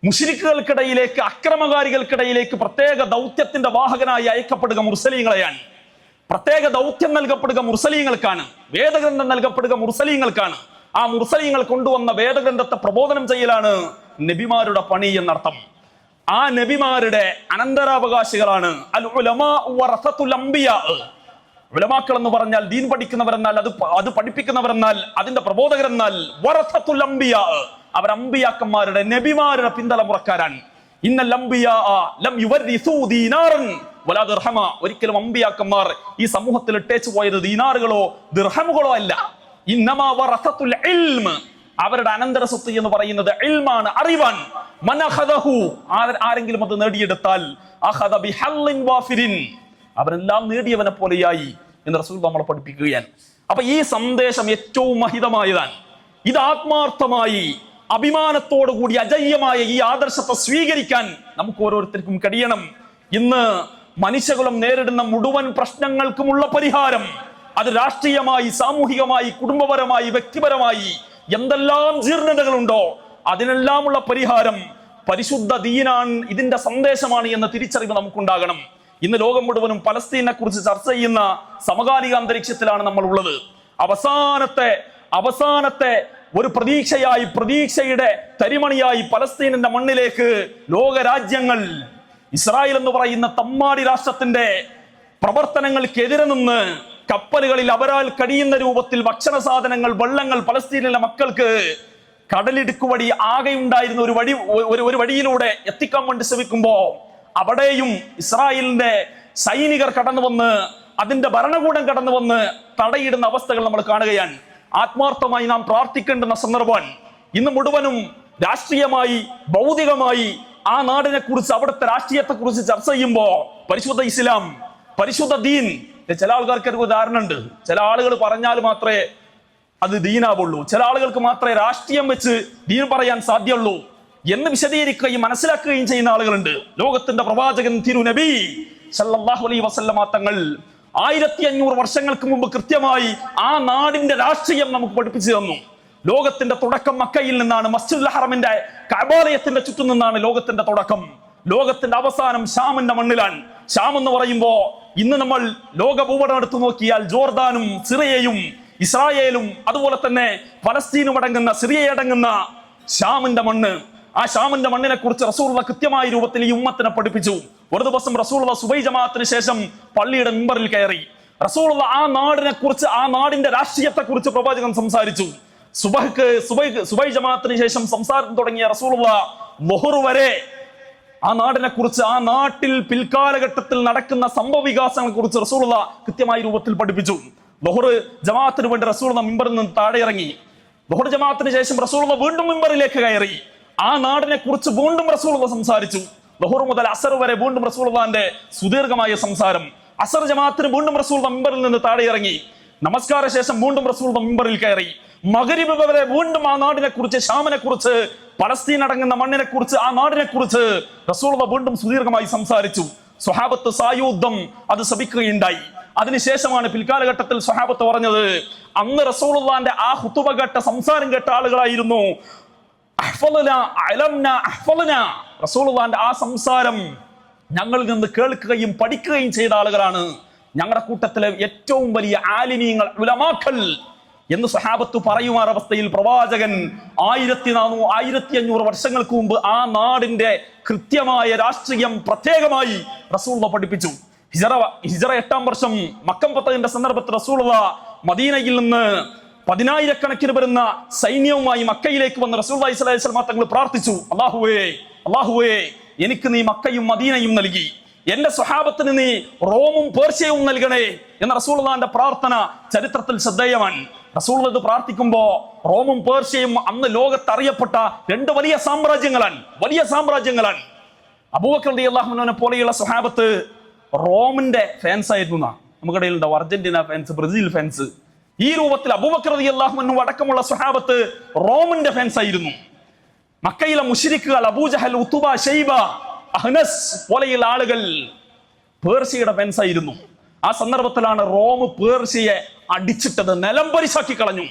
[SPEAKER 1] മുശ്രിക്കുകൾക്കിടയിലേക്ക്, അക്രമകാരികൾക്കിടയിലേക്ക് പ്രത്യേക ദൗത്യത്തിന്റെ വാഹകനായി അയക്കപ്പെടുക മുർസലീങ്ങളെയാണ്. പ്രത്യേക ദൗത്യം നൽകപ്പെടുക മുർസലീങ്ങൾക്കാണ്. വേദഗ്രന്ഥം നൽകപ്പെടുക മുർസലീങ്ങൾക്കാണ്. ആ മുർസലീങ്ങൾ കൊണ്ടുവന്ന വേദഗ്രന്ഥത്തെ പ്രബോധനം ചെയ്യലാണ് നബിമാരുടെ പണി എന്നർത്ഥം. ആ നബിമാരുടെ അനന്തരാവകാശികളാണ് അൽ ഉലമാ വറസത്തുൽ അംബിയാ. ഉലമാക്കൾ എന്ന് പറഞ്ഞാൽ ദീൻ പഠിക്കുന്നവരെന്നാൽ, അത് പഠിപ്പിക്കുന്നവരെന്നാൽ, അതിന്റെ പ്രബോധകരെന്നാൽ വറസത്തുൽ അംബിയാ, അവർ അംബിയാക്കന്മാരുടെ, നബിമാരുടെ പിന്തലമുറക്കാരാണ്. ഇന്നൽ അംബിയാ ലം യുവരിസൂ ദീനാറൻ വലാ ദിർഹമ. ഒരിക്കലും അംബിയാക്കന്മാർ ഈ സമൂഹത്തിൽ ഇട്ടേച്ചു പോയത് ദീനാറുകളോ ദിർഹമുകളോ അല്ല. ഇന്നമാ വറസത്തുൽ ഇൽമ്, അവരുടെ അനന്തര സ്വത്ത് എന്ന് പറയുന്നത് ഇൽമാണ്, അറിവാൻ. മൻ അഖദഹു, ആരെങ്കിലും അത് നേടിയെടുത്താൽ അഖദ ബിഹല്ലിൻ വാഫിരിൻ, അവരെല്ലാം നേടിയവനെ പോലെയായി എന്ന് റസൂൽ നമ്മളെ പഠിപ്പിക്കുകയാണ്. അപ്പൊ ഈ സന്ദേശം ഏറ്റവും മഹിതമായതാണ്. ഇത് ആത്മാർത്ഥമായി അഭിമാനത്തോടു കൂടി അജയ്യമായ ഈ ആദർശത്തെ സ്വീകരിക്കാൻ നമുക്ക് ഓരോരുത്തർക്കും കഴിയണം. ഇന്ന് മനുഷ്യകുലം നേരിടുന്ന മുഴുവൻ പ്രശ്നങ്ങൾക്കുമുള്ള പരിഹാരം, അത് രാഷ്ട്രീയമായി, സാമൂഹികമായി, കുടുംബപരമായി, വ്യക്തിപരമായി എന്തെല്ലാം ജീർണതകളുണ്ടോ അതിനെല്ലാമുള്ള പരിഹാരം പരിശുദ്ധ ദീനാൻ, ഇതിന്റെ സന്ദേശമാണ് എന്ന തിരിച്ചറിവ് നമുക്കുണ്ടാകണം. ഇന്ന് ലോകം മുഴുവനും പലസ്തീനെ കുറിച്ച് ചർച്ച ചെയ്യുന്ന സമകാലിക അന്തരീക്ഷത്തിലാണ് നമ്മൾ ഉള്ളത്. അവസാനത്തെ ഒരു പ്രതീക്ഷയായി, പ്രതീക്ഷയുടെ തരിമണിയായി പലസ്തീനിന്റെ മണ്ണിലേക്ക് ലോകരാജ്യങ്ങൾ, ഇസ്രായേൽ എന്ന് പറയുന്ന തമ്മാടി രാഷ്ട്രത്തിന്റെ പ്രവർത്തനങ്ങൾക്കെതിരെ നിന്ന് കപ്പലുകളിൽ അവരാൽ കഴിയുന്ന രൂപത്തിൽ ഭക്ഷണ സാധനങ്ങൾ, വെള്ളങ്ങൾ പലസ്തീനിലെ മക്കൾക്ക് കടലിടുക്കുവഴി ആകെ ഉണ്ടായിരുന്ന ഒരു വഴിയിലൂടെ എത്തിക്കാൻ വേണ്ടി ശ്രമിക്കുമ്പോ അവിടെയും ഇസ്രായേലിന്റെ സൈനികർ കടന്നു വന്ന്, അതിന്റെ ഭരണകൂടം കടന്നു വന്ന് തടയിടുന്ന അവസ്ഥകൾ നമ്മൾ കാണുകയാണ്. ആത്മാർത്ഥമായി നാം പ്രാർത്ഥിക്കേണ്ടുന്ന സന്ദർഭം. ഇന്ന് മുഴുവനും രാഷ്ട്രീയമായി, ഭൗതികമായി ആ നാടിനെ കുറിച്ച്, അവിടുത്തെ രാഷ്ട്രീയത്തെ കുറിച്ച് ചർച്ച ചെയ്യുമ്പോ പരിശുദ്ധ ഇസ്ലാം, പരിശുദ്ധ ദീൻ, ചില ആൾക്കാർക്ക് ഒരു ഉദാഹരണം ഉണ്ട്. ചില ആളുകൾ പറഞ്ഞാൽ മാത്രമേ അത് ദീനാവുള്ളൂ, ചില ആളുകൾക്ക് മാത്രമേ രാഷ്ട്രീയം വെച്ച് ദീൻ പറയാൻ സാധ്യമുള്ളൂ എന്ന് വിശദീകരിക്കുകയും മനസ്സിലാക്കുകയും ചെയ്യുന്ന ആളുകളുണ്ട്. ലോകത്തിന്റെ പ്രവാചകൻ തിരുനബി സല്ലല്ലാഹു അലൈഹി വസല്ലമ തങ്ങൾ 1500 വർഷങ്ങൾക്ക് മുമ്പ് കൃത്യമായി ആ നാടിന്റെ രാഷ്ട്രീയം നമുക്ക് പഠിപ്പിച്ചു തന്നു. ലോകത്തിന്റെ തുടക്കം മക്കയിൽ നിന്നാണ്, മസ്ജിദുൽ ഹറമിന്റെ കഅബാലയത്തിന്റെ ചുറ്റും നിന്നാണ് ലോകത്തിന്റെ തുടക്കം. ലോകത്തിന്റെ അവസാനം ഷാമിന്റെ മണ്ണിലാണ്. ഷാം എന്ന് പറയുമ്പോ ഇന്ന് നമ്മൾ ലോക ഭൂപടം എടുത്തു നോക്കിയാൽ ജോർദാനും സിറിയയും ഇസ്രായേലും അതുപോലെ തന്നെ ഫലസ്തീനും അടങ്ങുന്ന, സിറിയ അടങ്ങുന്ന ഷാമിന്റെ മണ്ണ്. ആ ഷാമിന്റെ മണ്ണിനെ കുറിച്ച് റസൂലുള്ള കൃത്യമായ രൂപത്തിൽ ഈ ഉമ്മത്തിനെ പഠിപ്പിച്ചു. ഒരു ദിവസം റസൂലുള്ള സുബൈ ജമാഅത്തിന് ശേഷം പള്ളിയുടെ മിമ്പറിൽ കയറി. റസൂലുള്ള ആ നാടിനെ കുറിച്ച്, ആ നാടിന്റെ രാഷ്ട്രീയത്തെ കുറിച്ച് പ്രവാചകൻ സംസാരിച്ചു. സുബൈ ജമാഅത്തിന് ശേഷം സംസാരം തുടങ്ങിയ റസൂലുള്ള ളുഹർ വരെ ആ നാടിനെ കുറിച്ച്, ആ നാട്ടിൽ പിൽക്കാലഘട്ടത്തിൽ നടക്കുന്ന സംഭവ വികാസങ്ങളെ കുറിച്ച് റസൂലുള്ള കൃത്യമായ രൂപത്തിൽ പഠിപ്പിച്ചു. ളുഹർ ജമാഅത്തിന് വേണ്ടി റസൂലുള്ള മിമ്പറിൽ നിന്ന് താഴെ ഇറങ്ങി. ളുഹർ ജമാഅത്തിന് ശേഷം റസൂലുള്ള വീണ്ടും മിമ്പറിലേക്ക് കയറി. ആ നാടിനെ കുറിച്ച് വീണ്ടും റസൂലുള്ള സംസാരിച്ചു. ളുഹർ മുതൽ അസർ വരെ വീണ്ടും റസൂലുള്ളാഹിന്റെ സുദീർഘമായ സംസാരം. അസർ ജമാഅത്തിന് വീണ്ടും റസൂലുള്ള മിമ്പറിൽ നിന്ന് താഴെ ഇറങ്ങി. നമസ്കാര ശേഷം വീണ്ടും റസൂലുള്ള മിമ്പറിൽ കയറി. മഗ്രിബ് വരെ വീണ്ടും ആ നാടിനെ കുറിച്ച്, ഷാമിനെ കുറിച്ച്, പലസ്തീൻ അടങ്ങുന്ന മണ്ണിനെ കുറിച്ച്, ആ നാടിനെ കുറിച്ച് റസൂലുള്ള വീണ്ടും സുദീർഘമായി സംസാരിച്ചു. സ്വഹാബത്ത് സായുദ്ധം അത് ശപിക്കുകയുണ്ടായി. അതിനുശേഷമാണ് പിൽക്കാലഘട്ടത്തിൽ സ്വഹാബത്ത് പറഞ്ഞത്, അന്ന് റസൂലുള്ളാഹിന്റെ ആ ഖുതുബ കേട്ട, സംസാരം കേട്ട ആളുകളായിരുന്നു റസൂലുള്ളാഹിന്റെ ആ സംസാരം ഞങ്ങളിൽ നിന്ന് കേൾക്കുകയും പഠിക്കുകയും ചെയ്ത ആളുകളാണ് ഞങ്ങളുടെ കൂട്ടത്തിലെ ഏറ്റവും വലിയ ആലിമീങ്ങൾ, ഉലമാക്കൾ എന്ന് സ്വഹാബത്ത് പറയുമാർ അവസ്ഥയിൽ പ്രവാചകൻ 1500 വർഷങ്ങൾക്ക് മുമ്പ് ആ നാടിന്റെ കൃത്യമായ രാഷ്ട്രീയം പ്രത്യേകമായി റസൂലുള്ള പഠിപ്പിച്ചു. ഹിജറ 8-ാം വർഷം മക്കം ഫതഹിന്റെ സന്ദർഭത്തിൽ റസൂലുള്ള മദീനയിൽ നിന്ന് 10,000-കണക്കിന് വരുന്ന സൈന്യവുമായി മക്കയിലേക്ക് വന്ന് റസൂലുള്ളാഹി സ്വല്ലല്ലാഹു അലൈഹി വസല്ലം തങ്ങൾ പ്രാർത്ഥിച്ചു, അല്ലാഹുവേ എനിക്ക് നീ മക്കയും മദീനയും നൽകി, എന്റെ സ്വഹാബത്തിന് നീ റോമും പേർഷ്യയും നൽകണേ എന്ന റസൂലുള്ളാഹിന്റെ പ്രാർത്ഥന ചരിത്രത്തിൽ ശ്രദ്ധേയമാണ്. റസൂൽ ഇത് പ്രാർത്ഥിക്കുമ്പോ റോമും പേർഷ്യയും അന്ന് ലോകത്ത് അറിയപ്പെട്ട രണ്ട് വലിയ സാമ്രാജ്യങ്ങളാണ്. അബൂബക്കർ റളിയല്ലാഹു അൻഹുവിനെ പോലെയുള്ള സ്വഹാബത്ത് റോമിന്റെ ഫാൻസ് ആയിരുന്നു. നമുക്കിടയിൽ ഉണ്ടാവും അർജന്റീന ഫാൻസ്, ബ്രസീൽ ഫാൻസ്. ഈ രൂപത്തിൽ അബൂബക്കർ റളിയല്ലാഹു അൻഹു അടക്കമുള്ള സ്വഹാബത്ത് റോമിന്റെ ഫാൻസ് ആയിരുന്നു. മക്കയിലെ മുശ്രിക്കുകൾ അബൂജഹൽ, ഉതുബ, ഷൈബ, അഹ്നസ് പോലെയുള്ള ആളുകൾ പേർഷ്യയുടെ ഫാൻസ് ആയിരുന്നു. ആ സന്ദർഭത്തിലാണ് റോം പേർഷ്യയെ അടിച്ചിട്ടത്, നിലം പരിശാക്കി കളഞ്ഞു.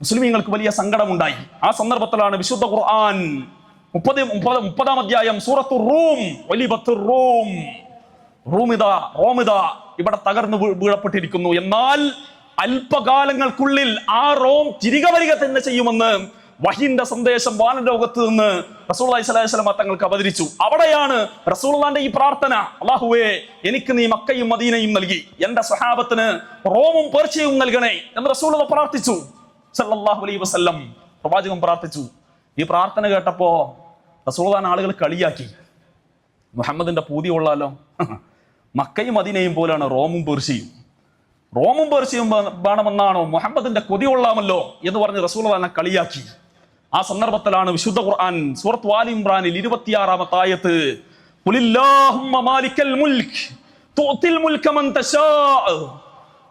[SPEAKER 1] മുസ്ലിമീങ്ങൾക്ക് വലിയ സങ്കടമുണ്ടായി. ആ സന്ദർഭത്തിലാണ് വിശുദ്ധ ഖുർആൻ 30-ാം അധ്യായം സൂറത്തു റൂം, റോമിതാ ഇവിടെ തകർന്നു വീഴപ്പെട്ടിരിക്കുന്നു. എന്നാൽ അല്പകാലങ്ങൾക്കുള്ളിൽ ആ റോം തിരികെ വരിക തന്നെ ചെയ്യുമെന്ന് വഹിന്റെ സന്ദേശം വാനലോകത്ത് നിന്ന് റസൂലുള്ളാഹി സ്വല്ലല്ലാഹു അലൈഹി വസല്ലം തങ്ങൾക്ക് അവതരിച്ചു. അവിടെയാണ് റസൂലുള്ളാഹിന്റെ ഈ പ്രാർത്ഥന, അല്ലാഹുവേ എനിക്ക് നീ മക്കയും മദീനയും നൽകി, എന്റെ സ്വഹാബത്തിന് റോമും പേർഷ്യയും നൽകണേ എന്ന് റസൂലുള്ളാഹി പ്രാർത്ഥിച്ചു സല്ലല്ലാഹു അലൈഹി വസല്ലം. പ്രവാചകൻ പ്രാർത്ഥിച്ചു. ഈ പ്രാർത്ഥന കേട്ടപ്പോ റസൂലുള്ളാഹിനെ ആളുകൾ കളിയാക്കി. മുഹമ്മദിന്റെ പൂതി കൊള്ളാലോ, മക്കയും മദീനയും പോലെയാണ് റോമും പേർഷ്യയും വേണമെന്നാണോ, മുഹമ്മദിന്റെ കൊതി കൊള്ളാമല്ലോ എന്ന് പറഞ്ഞ് റസൂലുള്ളാഹിനെ കളിയാക്കി. ആ സന്ദർഭത്തിലാണ് വിശുദ്ധ ഖുർആൻ സൂറത്ത് ആലി ഇംറാനിൽ 26-ാമത്തെ ആയത്ത്, ഖുലില്ലാഹുമ്മ മാലിക്കൽ മുൽക് തുഅതിൽ മുൽക മൻ തശാഅ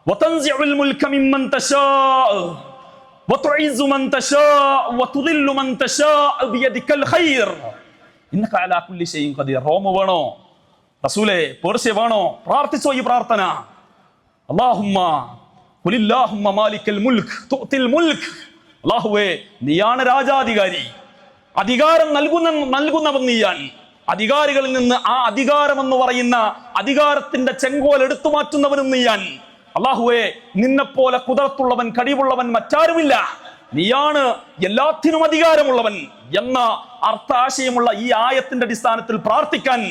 [SPEAKER 1] വതൻസിഉൽ മുൽക മിമ്മൻ തശാഅ വതുഇസ്സു മൻ തശാഅ വതുദില്ലു മൻ തശാഅ ബിയദിക്കൽ ഖൈർ ഇന്നക അലാ കുല്ലി ഷൈഇൻ ഖദീർ. റോം വേണോ റസൂലേ, പേർഷ്യ വേണോ? പ്രാർത്ഥിച്ചോ ഈ പ്രാർത്ഥന. അല്ലാഹുമ്മ ഖുലില്ലാഹുമ്മ മാലിക്കൽ മുൽക് തുഅതിൽ മുൽക്, അല്ലാഹുവേ നീയാണ് രാജാധികാരി, അധികാരം നൽകുന്നവൻ നീയാണ്. അധികാരികളിൽ നിന്ന് ആ അധികാരം എന്ന് പറയുന്ന അധികാരത്തിന്റെ ചെങ്കോൽ എടുത്തു മാറ്റുന്നവനും നീയാൻ. അല്ലാഹുവേ നിന്നെപ്പോലെ കുതിർത്തുള്ളവൻ, കഴിവുള്ളവൻ മറ്റാരുമില്ല, നീയാണ് എല്ലാത്തിനും അധികാരമുള്ളവൻ എന്ന അർത്ഥാശയമുള്ള ഈ ആയത്തിന്റെ അടിസ്ഥാനത്തിൽ പ്രാർത്ഥിക്കാൻ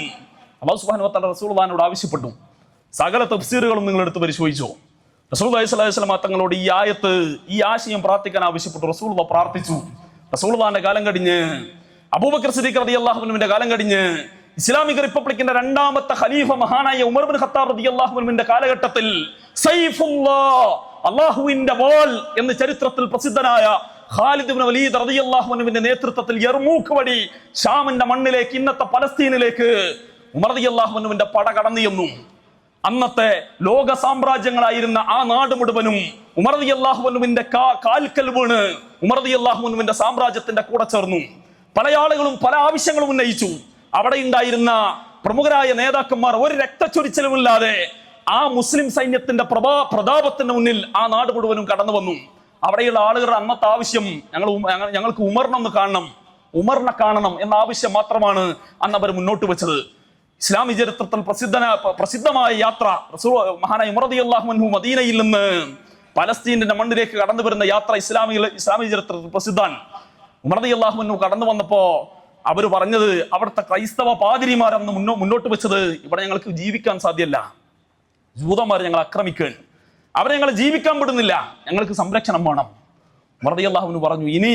[SPEAKER 1] അല്ലാഹു സുബ്ഹാനഹു വ തആല റസൂലുള്ളാഹിനോട് ആവശ്യപ്പെട്ടു. സകല തഫ്സീറുകളും നിങ്ങൾ എടുത്ത് പരിശോധിച്ചോ. റസൂലുള്ളാഹി സ്വല്ലല്ലാഹു അലൈഹി വസല്ലം തങ്ങളോട് ഈ ആയത്ത്, ഈ ആശയം പ്രാർത്ഥിക്കാൻ ആവശ്യപ്പെട്ടു. റസൂലുള്ളാഹി പ്രാർത്ഥിച്ചു. റസൂലുള്ളാഹിന്റെ കാലം കഴിഞ്ഞ്, അബൂബക്കർ സിദ്ദീഖ് റളിയല്ലാഹു അൻഹുവിന്റെ കാലം കഴിഞ്ഞ്, ഇസ്ലാമിക റിപ്പബ്ലിക്കിന്റെ രണ്ടാമത്തെ ഖലീഫ മഹാനായ ഉമർ ഇബ്നു ഖത്താബ് റളിയല്ലാഹു അൻഹുവിന്റെ കാലഘട്ടത്തിൽ സൈഫുല്ലാഹ്, അല്ലാഹുവിന്റെ വാൾ എന്ന് ചരിത്രത്തിൽ പ്രസിദ്ധനായ ഖാലിദ് ഇബ്നു വലീദ് റളിയല്ലാഹു അൻഹുവിന്റെ നേതൃത്വത്തിൽ യർമൂക്ക് വഴി ഷാമിന്റെ മണ്ണിലേക്ക്, ഇന്നത്തെ പലസ്തീനിലേക്ക് ഉമർ റളിയല്ലാഹു അൻഹുവിന്റെ പട കടന്നു ചെന്നു. അന്നത്തെ ലോക സാമ്രാജ്യങ്ങളായിരുന്ന ആ നാട് മുഴുവനും ഉമർ റളിയല്ലാഹു അൻഹുവിന്റെ കാൽക്കൽ വീണ് ഉമർ റളിയല്ലാഹു അൻഹുവിന്റെ സാമ്രാജ്യത്തിന്റെ കൂടെ ചേർന്നു. പല ആളുകളും പല ആവശ്യങ്ങളും ഉന്നയിച്ചു. അവിടെ ഉണ്ടായിരുന്ന പ്രമുഖരായ നേതാക്കന്മാർ ഒരു രക്തച്ചൊരിച്ചിലുമില്ലാതെ ആ മുസ്ലിം സൈന്യത്തിന്റെ പ്രതാപത്തിന് മുന്നിൽ ആ നാട് മുഴുവനും കടന്നു വന്നു. അവിടെയുള്ള ആളുകളുടെ അന്നത്തെ ആവശ്യം, ഞങ്ങൾക്ക് ഉമറിനൊന്ന് കാണണം, ഉമറിനെ കാണണം എന്ന ആവശ്യം മാത്രമാണ് അന്ന് അവർ മുന്നോട്ട് വെച്ചത്. ഇസ്ലാമിക ചരിത്രത്തിൽ പ്രസിദ്ധമായ യാത്ര, മഹാനായ ഉമർ റളിയല്ലാഹു അൻഹു മദീനയിൽ നിന്ന് പലസ്തീനിന്റെ മണ്ണിലേക്ക് കടന്നു വരുന്ന യാത്ര ഇസ്ലാമിക ചരിത്രത്തിൽ പ്രസിദ്ധമാണ്. ഉമർ റളിയല്ലാഹു അൻഹു കടന്നു വന്നപ്പോ അവര് പറഞ്ഞത്, അവിടുത്തെ ക്രൈസ്തവ പാതിരിമാർ അന്ന് മുന്നോട്ട് വെച്ചത്, ഇവിടെ ഞങ്ങൾക്ക് ജീവിക്കാൻ സാധ്യമല്ല, ജൂതന്മാർ ഞങ്ങൾ ആക്രമിക്കുകയാണ്, അവരെ ഞങ്ങൾ ജീവിക്കാൻ വിടുന്നില്ല, ഞങ്ങൾക്ക് സംരക്ഷണം വേണം. ഉമർ റളിയല്ലാഹു അൻഹു പറഞ്ഞു, ഇനി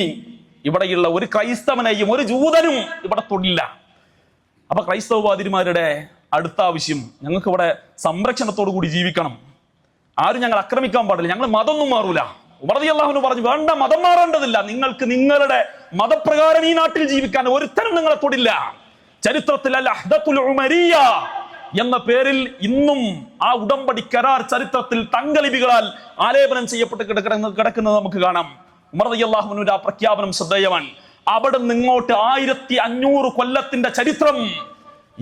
[SPEAKER 1] ഇവിടെയുള്ള ഒരു ക്രൈസ്തവനെയും ഒരു ജൂതനും ഇവിടെ തൊടില്ല. അപ്പൊ ക്രൈസ്തവ പാതിരിമാരുടെ അടുത്ത ആവശ്യം, ഞങ്ങൾക്ക് ഇവിടെ സംരക്ഷണത്തോടു കൂടി ജീവിക്കണം, ആരും ഞങ്ങൾ ആക്രമിക്കാൻ പാടില്ല, ഞങ്ങൾ മതമൊന്നും മാറൂല. ഉമർ റളിയല്ലാഹു അൻഹു പറഞ്ഞു, വേണ്ട, മതം മാറേണ്ടതില്ല, നിങ്ങൾക്ക് നിങ്ങളുടെ മതപ്രകാരം ഈ നാട്ടിൽ ജീവിക്കാൻ ഒരുത്തരും നിങ്ങളെ തൊടില്ല. ചരിത്രത്തിൽ അൽ അഹ്ദത്തുൽ ഉമരിയ എന്ന പേരിൽ ഇന്നും ആ ഉടമ്പടി കരാർ ചരിത്രത്തിൽ തങ്കലിപികളാൽ ആലേപനം ചെയ്യപ്പെട്ട് കിടക്കുന്നത് നമുക്ക് കാണാം. ഉമർ റളിയല്ലാഹു അൻഹുവിന്റെ ആ പ്രഖ്യാപനം ശ്രദ്ധേയമാണ്. അവിടെ നിങ്ങോട്ട് 1500 കൊല്ലത്തിന്റെ ചരിത്രം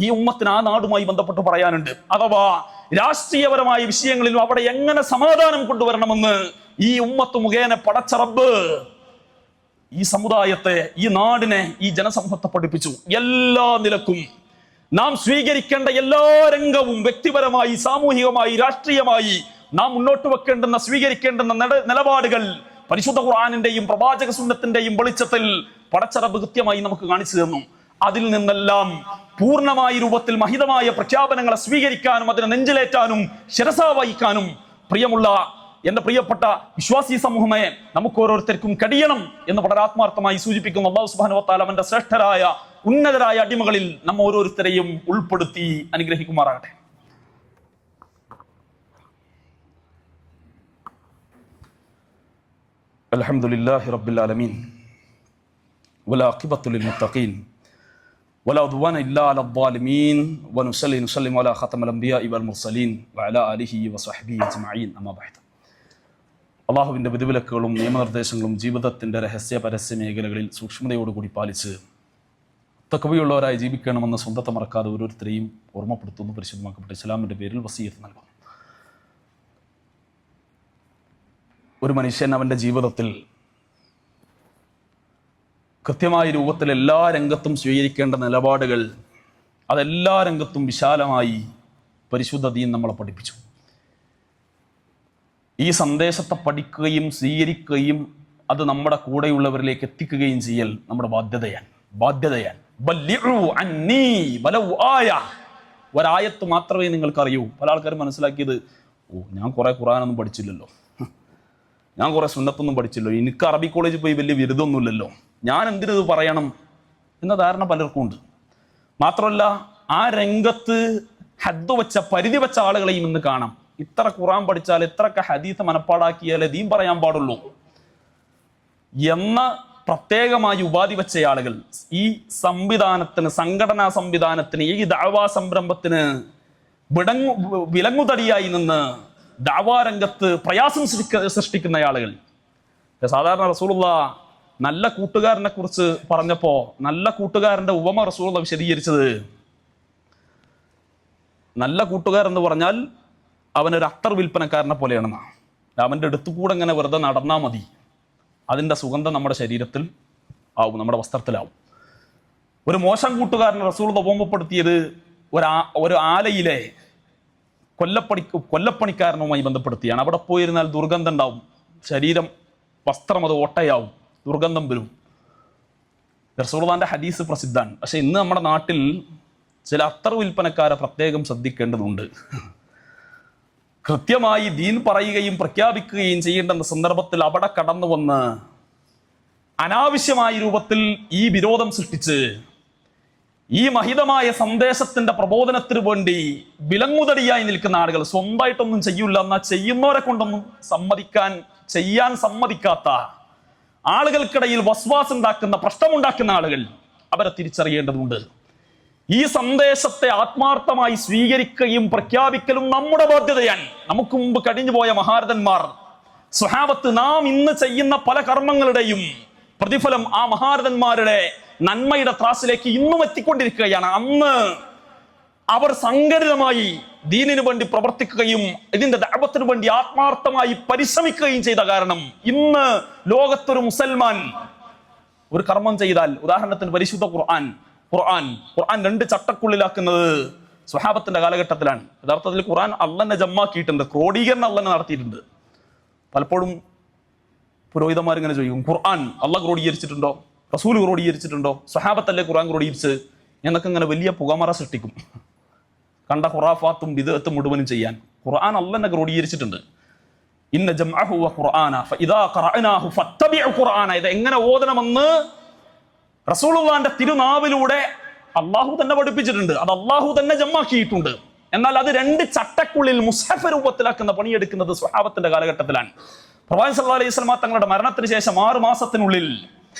[SPEAKER 1] ഈ ഉമ്മത്തിന് ആ നാടുമായി ബന്ധപ്പെട്ട് പറയാനുണ്ട്. അഥവാ രാഷ്ട്രീയപരമായ വിഷയങ്ങളിലും അവിടെ എങ്ങനെ സമാധാനം കൊണ്ടുവരണമെന്ന് ഈ ഉമ്മത്ത് മുഖേന പടച്ച റബ്ബ് ഈ സമുദായത്തെ, ഈ നാടിനെ, ഈ ജനസമൂഹത്തെ പഠിപ്പിച്ചു. എല്ലാ നിലക്കും നാം സ്വീകരിക്കേണ്ട എല്ലാ രംഗവും വ്യക്തിപരമായി, സാമൂഹികമായി, രാഷ്ട്രീയമായി നാം മുന്നോട്ട് വെക്കേണ്ടുന്ന, സ്വീകരിക്കേണ്ടുന്ന നിലപാടുകൾ പരിശുദ്ധ ഖുർആനിന്റെയും പ്രവാചക സുന്നത്തിന്റെയും വെളിച്ചത്തിൽ പടച്ച റബ്ബ് കൃത്യമായി നമുക്ക് കാണിച്ചു തന്നു. അതിൽ നിന്നെല്ലാം പൂർണ്ണമായ രൂപത്തിൽ മഹിതമായ പ്രഖ്യാപനങ്ങളെ സ്വീകരിക്കാനും അതിനെ നെഞ്ചിലേറ്റാനും ശിരസാ വഹിക്കാനും എന്റെ പ്രിയപ്പെട്ട വിശ്വാസി സമൂഹമേ, നമുക്ക് ഓരോരുത്തർക്കും കഴിയണം എന്ന് വളരെ ആത്മാർത്ഥമായി സൂചിപ്പിക്കുന്നു. അല്ലാഹു സുബ്ഹാനഹു വ തആല അവന്റെ ശ്രേഷ്ഠരായ ഉന്നതരായ അടിമകളിൽ നമ്മ ഓരോരുത്തരെയും ഉൾപ്പെടുത്തി അനുഗ്രഹിക്കുമാറാകട്ടെ. അൽഹംദുലില്ലാഹി റബ്ബിൽ ആലമീൻ വലാ അഖിബത്തു ലിൽ മുത്തഖീൻ വലാ ഉദ്വാന ഇല്ലാ അലൽ ളാലിമീൻ വനുസല്ലിമു അലാ ഖതമൽ അംബിയാഇ വൽ മുർസലീൻ വഅലാ ആലിഹി വസഹ്ബിഹി അജ്മഈൻ. അമ്മാ ബഅദ്. അള്ളാഹുവിൻ്റെ വിധിവിലക്കുകളും നിയമനിർദ്ദേശങ്ങളും ജീവിതത്തിൻ്റെ രഹസ്യ പരസ്യ മേഖലകളിൽ സൂക്ഷ്മതയോടുകൂടി പാലിച്ച് തഖ്വയുള്ളവരായി ജീവിക്കണമെന്ന് സ്വന്തത്തെ മറക്കാതെ ഓരോരുത്തരെയും ഓർമ്മപ്പെടുത്തുന്നു. പരിശുദ്ധമാക്കപ്പെട്ട ഇസ്ലാമിൻ്റെ പേരിൽ വസിയ്യത്ത് നൽകുന്നു. ഒരു മനുഷ്യൻ അവൻ്റെ ജീവിതത്തിൽ കൃത്യമായ രൂപത്തിൽ എല്ലാ രംഗത്തും സ്വീകരിക്കേണ്ട നിലപാടുകൾ അതെല്ലാ രംഗത്തും വിശാലമായി പരിശുദ്ധ ദീൻ നമ്മളെ പഠിപ്പിച്ചു. ഈ സന്ദേശത്തെ പഠിക്കുകയും സ്വീകരിക്കുകയും അത് നമ്മുടെ കൂടെയുള്ളവരിലേക്ക് എത്തിക്കുകയും ചെയ്യൽ നമ്മുടെ ബാധ്യതയാണ്. ഒരായത്ത് മാത്രമേ നിങ്ങൾക്കറിയൂ. പല ആൾക്കാരും മനസ്സിലാക്കിയത്, ഞാൻ കുറെ ഖുർആനൊന്നും പഠിച്ചില്ലല്ലോ, ഞാൻ കുറെ സുന്നത്തൊന്നും പഠിച്ചില്ലോ, എനിക്ക് അറബി കോളേജിൽ പോയി വലിയ ബിരുദമൊന്നുമില്ലല്ലോ, ഞാൻ എന്തിനത് പറയണം എന്ന ധാരണ പലർക്കും ഉണ്ട്. മാത്രമല്ല, ആ രംഗത്ത് ഹദ്ദ് വെച്ച പരിധി വെച്ച ആളുകളെയും ഇന്ന് കാണാം. ഇത്ര ഖുർആൻ പഠിച്ചാൽ ഇത്രയൊക്കെ ഹദീസ് മനപ്പാടാക്കിയാലേ ദീൻ പറയാൻ പാടുള്ളൂ എന്ന പ്രത്യേകമായി ഉപാധി വെച്ച ആളുകൾ ഈ സംവിധാനത്തിന്, സംഘടനാ സംവിധാനത്തിന്, ഈ ദഅവാ സംരംഭത്തിന് വിലങ്ങുതടിയായി നിന്ന് ദഅവാ രംഗത്ത് പ്രയാസം സൃഷ്ടിക്കുന്ന ആളുകൾ. സാധാരണ റസൂലുള്ളാഹ് നല്ല കൂട്ടുകാരനെ കുറിച്ച് പറഞ്ഞപ്പോ നല്ല കൂട്ടുകാരന്റെ ഉപമ റസൂലുള്ളാഹ് വിശദീകരിച്ചത്, നല്ല കൂട്ടുകാർ എന്ന് പറഞ്ഞാൽ അവനൊരു അത്തർ വിൽപ്പനക്കാരനെ പോലെയാണെന്നാണ്. അവൻ്റെ അടുത്തു കൂടെ ഇങ്ങനെ വെറുതെ നടന്നാൽ മതി, അതിൻ്റെ സുഗന്ധം നമ്മുടെ ശരീരത്തിൽ ആവും, നമ്മുടെ വസ്ത്രത്തിലാവും. ഒരു മോശം കൂട്ടുകാരനെ റസൂലുള്ളാഹ് ഉപമപ്പെടുത്തിയത് ഒരു ആലയിലെ കൊല്ലപ്പണിക്കാരനുമായി ബന്ധപ്പെടുത്തിയാണ്. അവിടെ പോയിരുന്നാൽ ദുർഗന്ധം ഉണ്ടാവും, ശരീരം വസ്ത്രം അത് ഓട്ടയാവും, ദുർഗന്ധം വരും. റസൂലുള്ളാഹിന്റെ ഹദീസ് പ്രസിദ്ധാണ്. പക്ഷെ ഇന്ന് നമ്മുടെ നാട്ടിൽ ചില അത്തർ വിൽപ്പനക്കാരെ പ്രത്യേകം ശ്രദ്ധിക്കേണ്ടതുണ്ട്. കൃത്യമായി ദീൻ പറയുകയും പ്രഖ്യാപിക്കുകയും ചെയ്യേണ്ട സന്ദർഭത്തിൽ അവിടെ കടന്നു വന്ന് അനാവശ്യമായ രൂപത്തിൽ ഈ വിരോധം സൃഷ്ടിച്ച് ഈ മഹിതമായ സന്ദേശത്തിന്റെ പ്രബോധനത്തിന് വേണ്ടി വിലങ്ങുതടിയായി നിൽക്കുന്ന ആളുകൾ സ്വന്തമായിട്ടൊന്നും ചെയ്യൂല, എന്നാൽ ചെയ്യുന്നവരെ കൊണ്ടൊന്നും ചെയ്യാൻ സമ്മതിക്കാത്ത ആളുകൾക്കിടയിൽ വസ്വാസ് ഉണ്ടാക്കുന്ന, പ്രശ്നമുണ്ടാക്കുന്ന ആളുകൾ, അവരെ തിരിച്ചറിയേണ്ടതുണ്ട്. ഈ സന്ദേശത്തെ ആത്മാർത്ഥമായി സ്വീകരിക്കുകയും പ്രഖ്യാപിക്കലും നമ്മുടെ ബാധ്യതയാണ്. നമുക്ക് മുമ്പ് കഴിഞ്ഞുപോയ മഹാരഥന്മാർ, സ്വഹാബത്ത്, നാം ഇന്ന് ചെയ്യുന്ന പല കർമ്മങ്ങളുടെയും പ്രതിഫലം ആ മഹാരഥന്മാരുടെ നന്മയുടെ ത്രാസിലേക്ക് ഇന്നും എത്തിക്കൊണ്ടിരിക്കുകയാണ്. അന്ന് അവർ സംഘടിതമായി ദീനിനു വേണ്ടി പ്രവർത്തിക്കുകയും ഇതിന്റെ ദഅവത്തിന് വേണ്ടി ആത്മാർത്ഥമായി പരിശ്രമിക്കുകയും ചെയ്ത കാരണം ഇന്ന് ലോകത്തൊരു മുസൽമാൻ ഒരു കർമ്മം ചെയ്താൽ, ഉദാഹരണത്തിന് പരിശുദ്ധ ഖുർആൻ രണ്ട് ചട്ടക്കുള്ളിലാക്കുന്നത് സ്വഹാബത്തിന്റെ കാലഘട്ടത്തിലാണ്. യഥാർത്ഥത്തിൽ ഖുർആൻ അള്ളനെ ജമ്മാക്കിയിട്ടുണ്ട്, ക്രോഡീകരണം അള്ളനെ നടത്തിയിട്ടുണ്ട്. പലപ്പോഴും പുരോഹിതന്മാരിങ്ങനെ ചോദിക്കും, ഖുർആൻ അള്ളാഹ് ക്രോഡീകരിച്ചിട്ടുണ്ടോ, റസൂൽ ക്രോഡീകരിച്ചിട്ടുണ്ടോ, സ്വഹാബത്തല്ലേ ഖുർആൻ ക്രോഡീകരിച്ച് എന്നൊക്കെ ഇങ്ങനെ വലിയ പുകമറ സൃഷ്ടിക്കും. കണ്ട ഖുറാഫാത്തും ബിദ്അത്തും മുഴുവനും ചെയ്യാൻ ഖുർആൻ അള്ളനെ ക്രോഡീകരിച്ചിട്ടുണ്ട്. ഇന്ന ജംഅഹു വ ഖുർആന ഫഇദാ ഖറഅനാഹു ഫത്തബിഉ ഖുർആന. ഇത് എങ്ങനെ ഓതണമെന്ന് റസൂലുള്ളാഹിന്റെ തിരുനാവിലൂടെ അള്ളാഹു തന്നെ പഠിപ്പിച്ചിട്ടുണ്ട്, അത് അള്ളാഹു തന്നെ ജമ്മാക്കിയിട്ടുണ്ട്. എന്നാൽ അത് രണ്ട് ചട്ടക്കുള്ളിൽ മുസ്ഹഫ് രൂപത്തിലാക്കുന്ന പണിയെടുക്കുന്നത് സ്വഹാബത്തിന്റെ കാലഘട്ടത്തിലാണ്. പ്രവാചകൻ സല്ലല്ലാഹു അലൈഹി വസല്ലം തങ്ങളുടെ മരണത്തിന് ശേഷം 6 മാസത്തിനുള്ളിൽ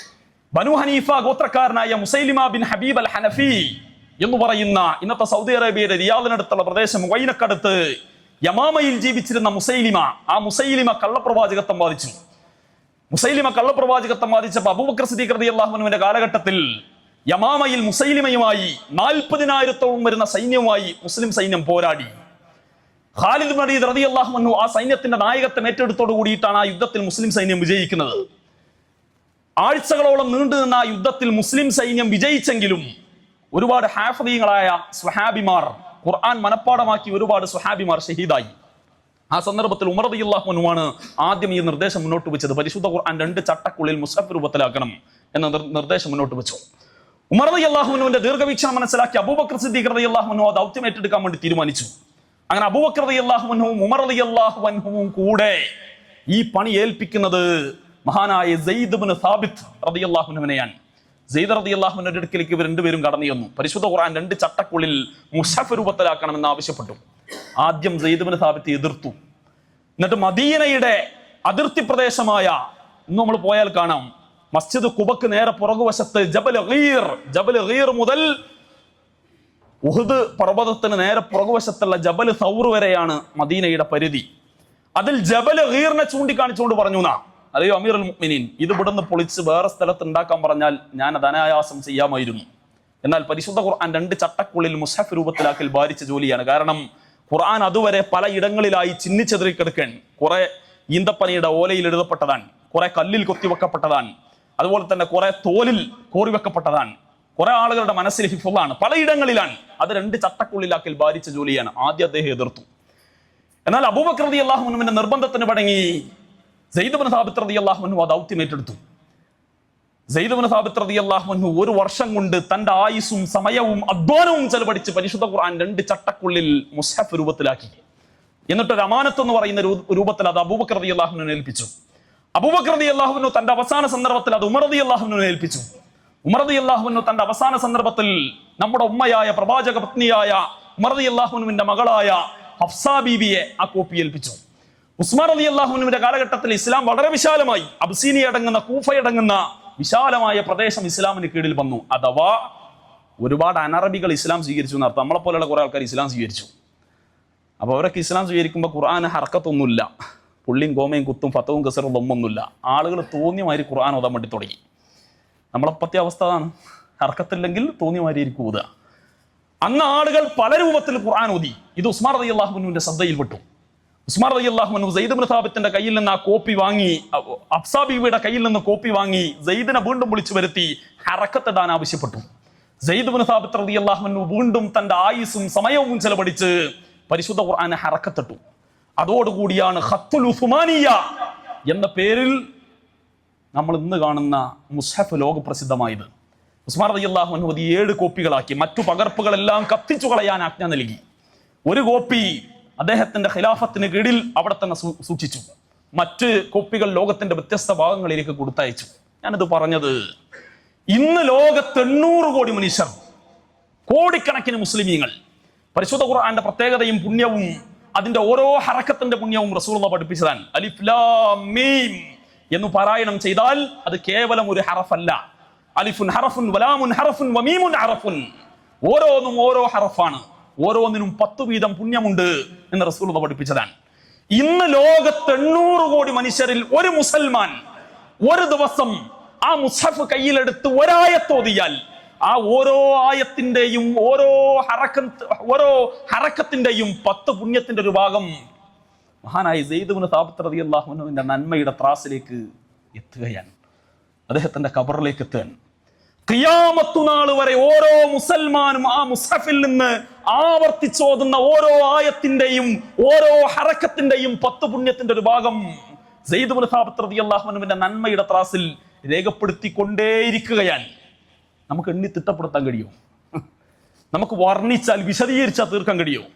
[SPEAKER 1] ബനു ഹനീഫ ഗോത്രക്കാരനായ മുസൈലിമ ബിൻ ഹബീബ് അൽ ഹനഫി എന്ന് പറയുന്ന ഇന്നത്തെ സൗദി അറേബ്യയുടെ റിയാദിനടുത്തുള്ള പ്രദേശം വൈനക്കടുത്ത് യമാമയിൽ ജീവിച്ചിരുന്ന ആ മുസൈലിമ കള്ളപ്രവാചകത്വം ബാധിച്ചു. ബാധിച്ചപ്പോൾ അബൂബക്കർ സിദ്ദീഖ് റളിയല്ലാഹു അൻഹുവിന്റെ കാലഘട്ടത്തിൽ യമാമയിൽ മുസൈലിമയുമായി 40,000-ഓളം വരുന്ന സൈന്യവുമായി മുസ്ലിം സൈന്യം പോരാടി. ഖാലിദ് ഇബ്നു വലീദ് റളിയല്ലാഹു അൻഹു ആ സൈന്യത്തിന്റെ നായകത്വം ഏറ്റെടുത്തോടു കൂടിയിട്ടാണ് ആ യുദ്ധത്തിൽ മുസ്ലിം സൈന്യം വിജയിക്കുന്നത്. ആഴ്ചകളോളം നീണ്ടുനിന്ന ആ യുദ്ധത്തിൽ മുസ്ലിം സൈന്യം വിജയിച്ചെങ്കിലും ഒരുപാട് ഹാഫിളീങ്ങളായ സ്വഹാബിമാർ, ഖുർആൻ മനപ്പാടമാക്കി ഒരുപാട് സ്വഹാബിമാർ ഷഹീദായി. ആ സന്ദർഭത്തിൽ ഉമർ റളിയല്ലാഹു അൻഹുവാണ് ആദ്യം ഈ നിർദ്ദേശം മുന്നോട്ട് വെച്ചത്. പരിശുദ്ധ ഖുർആൻ 2 ചട്ടക്കുള്ളിൽ മുസ്ഹഫ് രൂപത്തിലാക്കണം എന്ന നിർദ്ദേശം മുന്നോട്ട് വെച്ചു. ഉമർ റളിയല്ലാഹു അൻഹുവിന്റെ ദീർഘവീക്ഷണം മനസ്സിലാക്കി അബൂബക്കർ സിദ്ദീഖ് റളിയല്ലാഹു അൻഹു ആ ദൗത്യം ഏറ്റെടുക്കാൻ വേണ്ടി തീരുമാനിച്ചു. അങ്ങനെ അബൂബക്കർ റളിയല്ലാഹു അൻഹുവും ഉമർ റളിയല്ലാഹു അൻഹുവും കൂടെ ഈ പണി ഏൽപ്പിക്കുന്നത് മഹാനായ സെയ്ദ് ഇബ്നു സാബിത്ത് റളിയല്ലാഹു അൻഹുവിനെയാണ്. സെയ്ദ് റളിയല്ലാഹുവിന്റെ അടുക്കലേക്ക് ഇവർ രണ്ടുപേരും കടന്നു ചെന്നു. പരിശുദ്ധ ഖുർആൻ 2 ചട്ടക്കുള്ളിൽ മുസ്ഹഫ് രൂപത്തിലാക്കണമെന്ന് ആവശ്യപ്പെട്ടു. ആദ്യം സെയ്ദ് ഇബ്നു സാബിത്ത് എതിർത്തു. എന്നിട്ട് മദീനയുടെ അതിർത്തി പ്രദേശമായ, ഇന്ന് നമ്മൾ പോയാൽ കാണാം, മസ്ജിദ് കുബക്ക് നേരെ പുറകുവശത്ത് ജബൽ ഗീർ മുതൽ ഉഹുദ് പർവ്വതത്തിന് നേരെ പുറകുവശത്തുള്ള ജബൽ സൗർ വരെയാണ് മദീനയുടെ പരിധി. അതിൽ ജബൽ ഗീറിനെ ചൂണ്ടിക്കാണിച്ചുകൊണ്ട് പറഞ്ഞു, അല്ലയോ അമീറുൽ മുഅ്മിനീൻ, ഇത് ഇവിടുന്ന് പൊളിച്ച് വേറെ സ്ഥലത്ത് ഉണ്ടാക്കാൻ പറഞ്ഞാൽ ഞാൻ അത് അനായാസം ചെയ്യാമായിരുന്നു. എന്നാൽ പരിശുദ്ധ ഖുർആൻ 2 ചട്ടക്കുള്ളിൽ മുസ്ഹഫ് രൂപത്തിലാക്കൽ ഭാരിച്ച ജോലിയാണ്. കാരണം ഖുർആൻ അതുവരെ പല ഇടങ്ങളിലായി ചിന്നിച്ചെതറി കിടക്കാൻ, കുറെ ഈന്തപ്പനയുടെ ഓലയിൽ എഴുതപ്പെട്ടതാണ്, കുറെ കല്ലിൽ കൊത്തിവെക്കപ്പെട്ടതാണ്, അതുപോലെ തന്നെ കുറെ തോലിൽ കോറിവെക്കപ്പെട്ടതാണ്, കുറെ ആളുകളുടെ മനസ്സിൽ ഹിഫ്ളാണ്, പലയിടങ്ങളിലാണ്. അത് 2 ചട്ടക്കുള്ളിലാക്കൽ ഭാരിച്ച ജോലിയാണ്. ആദ്യം അദ്ദേഹം എതിർത്തു. എന്നാൽ അബൂബക്കർ റളിയല്ലാഹു അൻഹുവിന്റെ നിർബന്ധത്തിന് വഴങ്ങി സെയ്ദ് ഇബ്നു സാബിത്ത് റളിയല്ലാഹു അൻഹു ആ ദൗത്യം ഏറ്റെടുത്തു. സെയ്ദ് ഇബ്നു സാബിത്ത് റളിയല്ലാഹു അൻഹു 1 വർഷം കൊണ്ട് തന്റെ ആയുസ്സും സമയവും അധ്വാനവും ചെലവഴിച്ച് പരിശുദ്ധ ഖുർആൻ 2 ചട്ടക്കുള്ളിൽ മുസ്ഹഫ് രൂപത്തിലാക്കി. എന്നിട്ട് ഒരു അമാനത്ത് എന്ന് പറയുന്ന രൂപത്തിൽ അത് അബൂബക്കർ റളിയല്ലാഹു അൻഹുവിനെ ഏൽപ്പിച്ചു. അബൂബക്കർ റളിയല്ലാഹു അൻഹു തന്റെ അവസാന സന്ദർഭത്തിൽ അത് ഉമർ റളിയല്ലാഹു അൻഹുവിനെ ഏൽപ്പിച്ചു. ഉമർ റളിയല്ലാഹു അൻഹു തന്റെ അവസാന സന്ദർഭത്തിൽ നമ്മുടെ ഉമ്മയായ പ്രവാചക പത്നിയായ ഉമർ റളിയല്ലാഹു അൻഹുവിന്റെ മകളായ ഹഫ്സ ബീബിയെ ആ കോപ്പി ഏൽപ്പിച്ചു. ഉസ്മാൻ റളിയല്ലാഹു അൻഹുവിന്റെ കാലഘട്ടത്തിൽ ഇസ്ലാം വളരെ വിശാലമായി, അബ്സീനിയ അടങ്ങുന്ന, കൂഫയടങ്ങുന്ന വിശാലമായ പ്രദേശം ഇസ്ലാമിന് കീഴിൽ വന്നു. അഥവാ ഒരുപാട് അനറബികൾ ഇസ്ലാം സ്വീകരിച്ചു എന്നർത്ഥം. നമ്മളെ പോലെയുള്ള കുറെ ആൾക്കാർ ഇസ്ലാം സ്വീകരിച്ചു. അപ്പൊ അവരൊക്കെ ഇസ്ലാം സ്വീകരിക്കുമ്പോൾ ഖുർആന് ഹർക്കത്തൊന്നുമില്ല, പുള്ളിയും കോമയും കുത്തും ഫത്തവും കസറും ഒന്നൊന്നുമില്ല. ആളുകൾ തോന്നിയമാതിരി ഖുർആൻ ഓതാൻ വേണ്ടി തുടങ്ങി. നമ്മളെപ്പത്തെ അവസ്ഥ അതാണ്, ഹർക്കത്തില്ലെങ്കിൽ തോന്നിയമാതിരി ഇരിക്കും ഓതുക. അന്ന് ആളുകൾ പല രൂപത്തിൽ ഖുർആൻ ഓതി. ഇത് ഉസ്മാൻ റളിയല്ലാഹു അൻഹുവിന്റെ ശ്രദ്ധയിൽപ്പെട്ടു. ഉസ്മാൻ റളിയല്ലാഹു അൻഹു സെയ്ദ് ഇബ്നു സാബിത്തിന്റെ കയ്യിൽ നിന്ന് ആ കോപ്പി വാങ്ങി, ഹഫ്സ ബീവിയുടെ കയ്യിൽ നിന്ന് കോപ്പി വാങ്ങി സെയ്ദിനെ വീണ്ടും വിളിച്ചു വരുത്തി ഹറക്കത്തിടാൻ ആവശ്യപ്പെട്ടു. സെയ്ദ് ഇബ്നു സാബിത്ത് റളിയല്ലാഹു അൻഹു വീണ്ടും തന്റെ ആയുസ്സും സമയവും ചെലവഴിച്ച് പരിശുദ്ധ ഖുർആനെ ഹറക്കത്തിട്ടു. അതോടുകൂടിയാണ് ഖത്തുൽ ഉസ്മാനിയ എന്ന പേരിൽ നമ്മൾ ഇന്ന് കാണുന്ന മുസ്ഹഫ് ലോകപ്രസിദ്ധമായത്. ഉസ്മാൻ റളിയല്ലാഹു അൻഹു 7 കോപ്പികളാക്കി. മറ്റു പകർപ്പുകളെല്ലാം കത്തിച്ചു കളയാൻ ആജ്ഞ നൽകി. 1 കോപ്പി അദ്ദേഹത്തിന്റെ ഖിലാഫത്തിന് കീഴിൽ അവിടെ തന്നെ സൂക്ഷിച്ചു. മറ്റ് കോപ്പികൾ ലോകത്തിന്റെ വ്യത്യസ്ത ഭാഗങ്ങളിലേക്ക് കൊടുത്തയച്ചു. ഞാനിത് പറഞ്ഞത്, ഇന്ന് ലോകത്ത് 800 കോടി മനുഷ്യർ, കോടിക്കണക്കിന് മുസ്ലിമീങ്ങൾ പരിശുദ്ധ ഖുർആന്റെ പ്രത്യേകതയും പുണ്യവും അതിന്റെ ഓരോ ഹറക്കത്തിന്റെ പുണ്യവും റസൂലുള്ളാഹി പഠിപ്പിച്ചതാണ്. അലിഫ് ലാം മീം എന്ന് പാരായണം ചെയ്താൽ അത് കേവലം ഒരു ഹറഫല്ല. അലിഫുൻ ഹറഫുൻ വലാമുൻ ഹറഫുൻ വമീമുൻ ഹറഫുൻ. ഓരോന്നും ഓരോ ഹറഫാണ്. ഓരോന്നിനും 10 വീതം പുണ്യമുണ്ട് എന്ന് റസൂലുള്ളാഹി പഠിപ്പിച്ചതാണ്. ഇന്ന് ലോകത്ത് 800 കോടി മനുഷ്യരിൽ ഒരു മുസൽമാൻ ഒരു ദിവസം ആ മുസ്ഹഫ് കയ്യിലെടുത്ത് ഒരായത്തോതിയാൽ ആ ഓരോ ആയത്തിന്റെയും ഓരോ ഹറക്കത്തിന്റെയും 10 പുണ്യത്തിന്റെ ഒരു ഭാഗം മഹാനായ സെയ്ദ് ഇബ്നു സാബിത്ത് റളിയല്ലാഹു അൻഹുവിന്റെ നന്മയുടെ ത്രാസിലേക്ക് എത്തുകയാണ്, അദ്ദേഹത്തിന്റെ ഖബറിലേക്ക് എത്താൻ. ഖിയാമത്ത് നാൾ വരെ ഓരോ മുസൽമാനും ആ മുസ്ഹഫിൽ നിന്ന് ആവർത്തിച്ചോതുന്ന ഓരോ ആയത്തിന്റെയും ഓരോ ഹറക്കത്തിന്റെയും 10 പുണ്യത്തിന്റെ ഒരു ഭാഗം സെയ്ദ് ഇബ്നു സാബിത്ത് റളിയല്ലാഹു അൻഹുവിന്റെ നന്മയുടെ ത്രാസിൽ രേഖപ്പെടുത്തിക്കൊണ്ടേയിരിക്കുകയാണ്. നമുക്ക് എണ്ണി തിട്ടപ്പെടുത്താൻ കഴിയുമോ? നമുക്ക് വർണ്ണിച്ചാൽ വിശദീകരിച്ചാൽ തീർക്കാൻ കഴിയുമോ?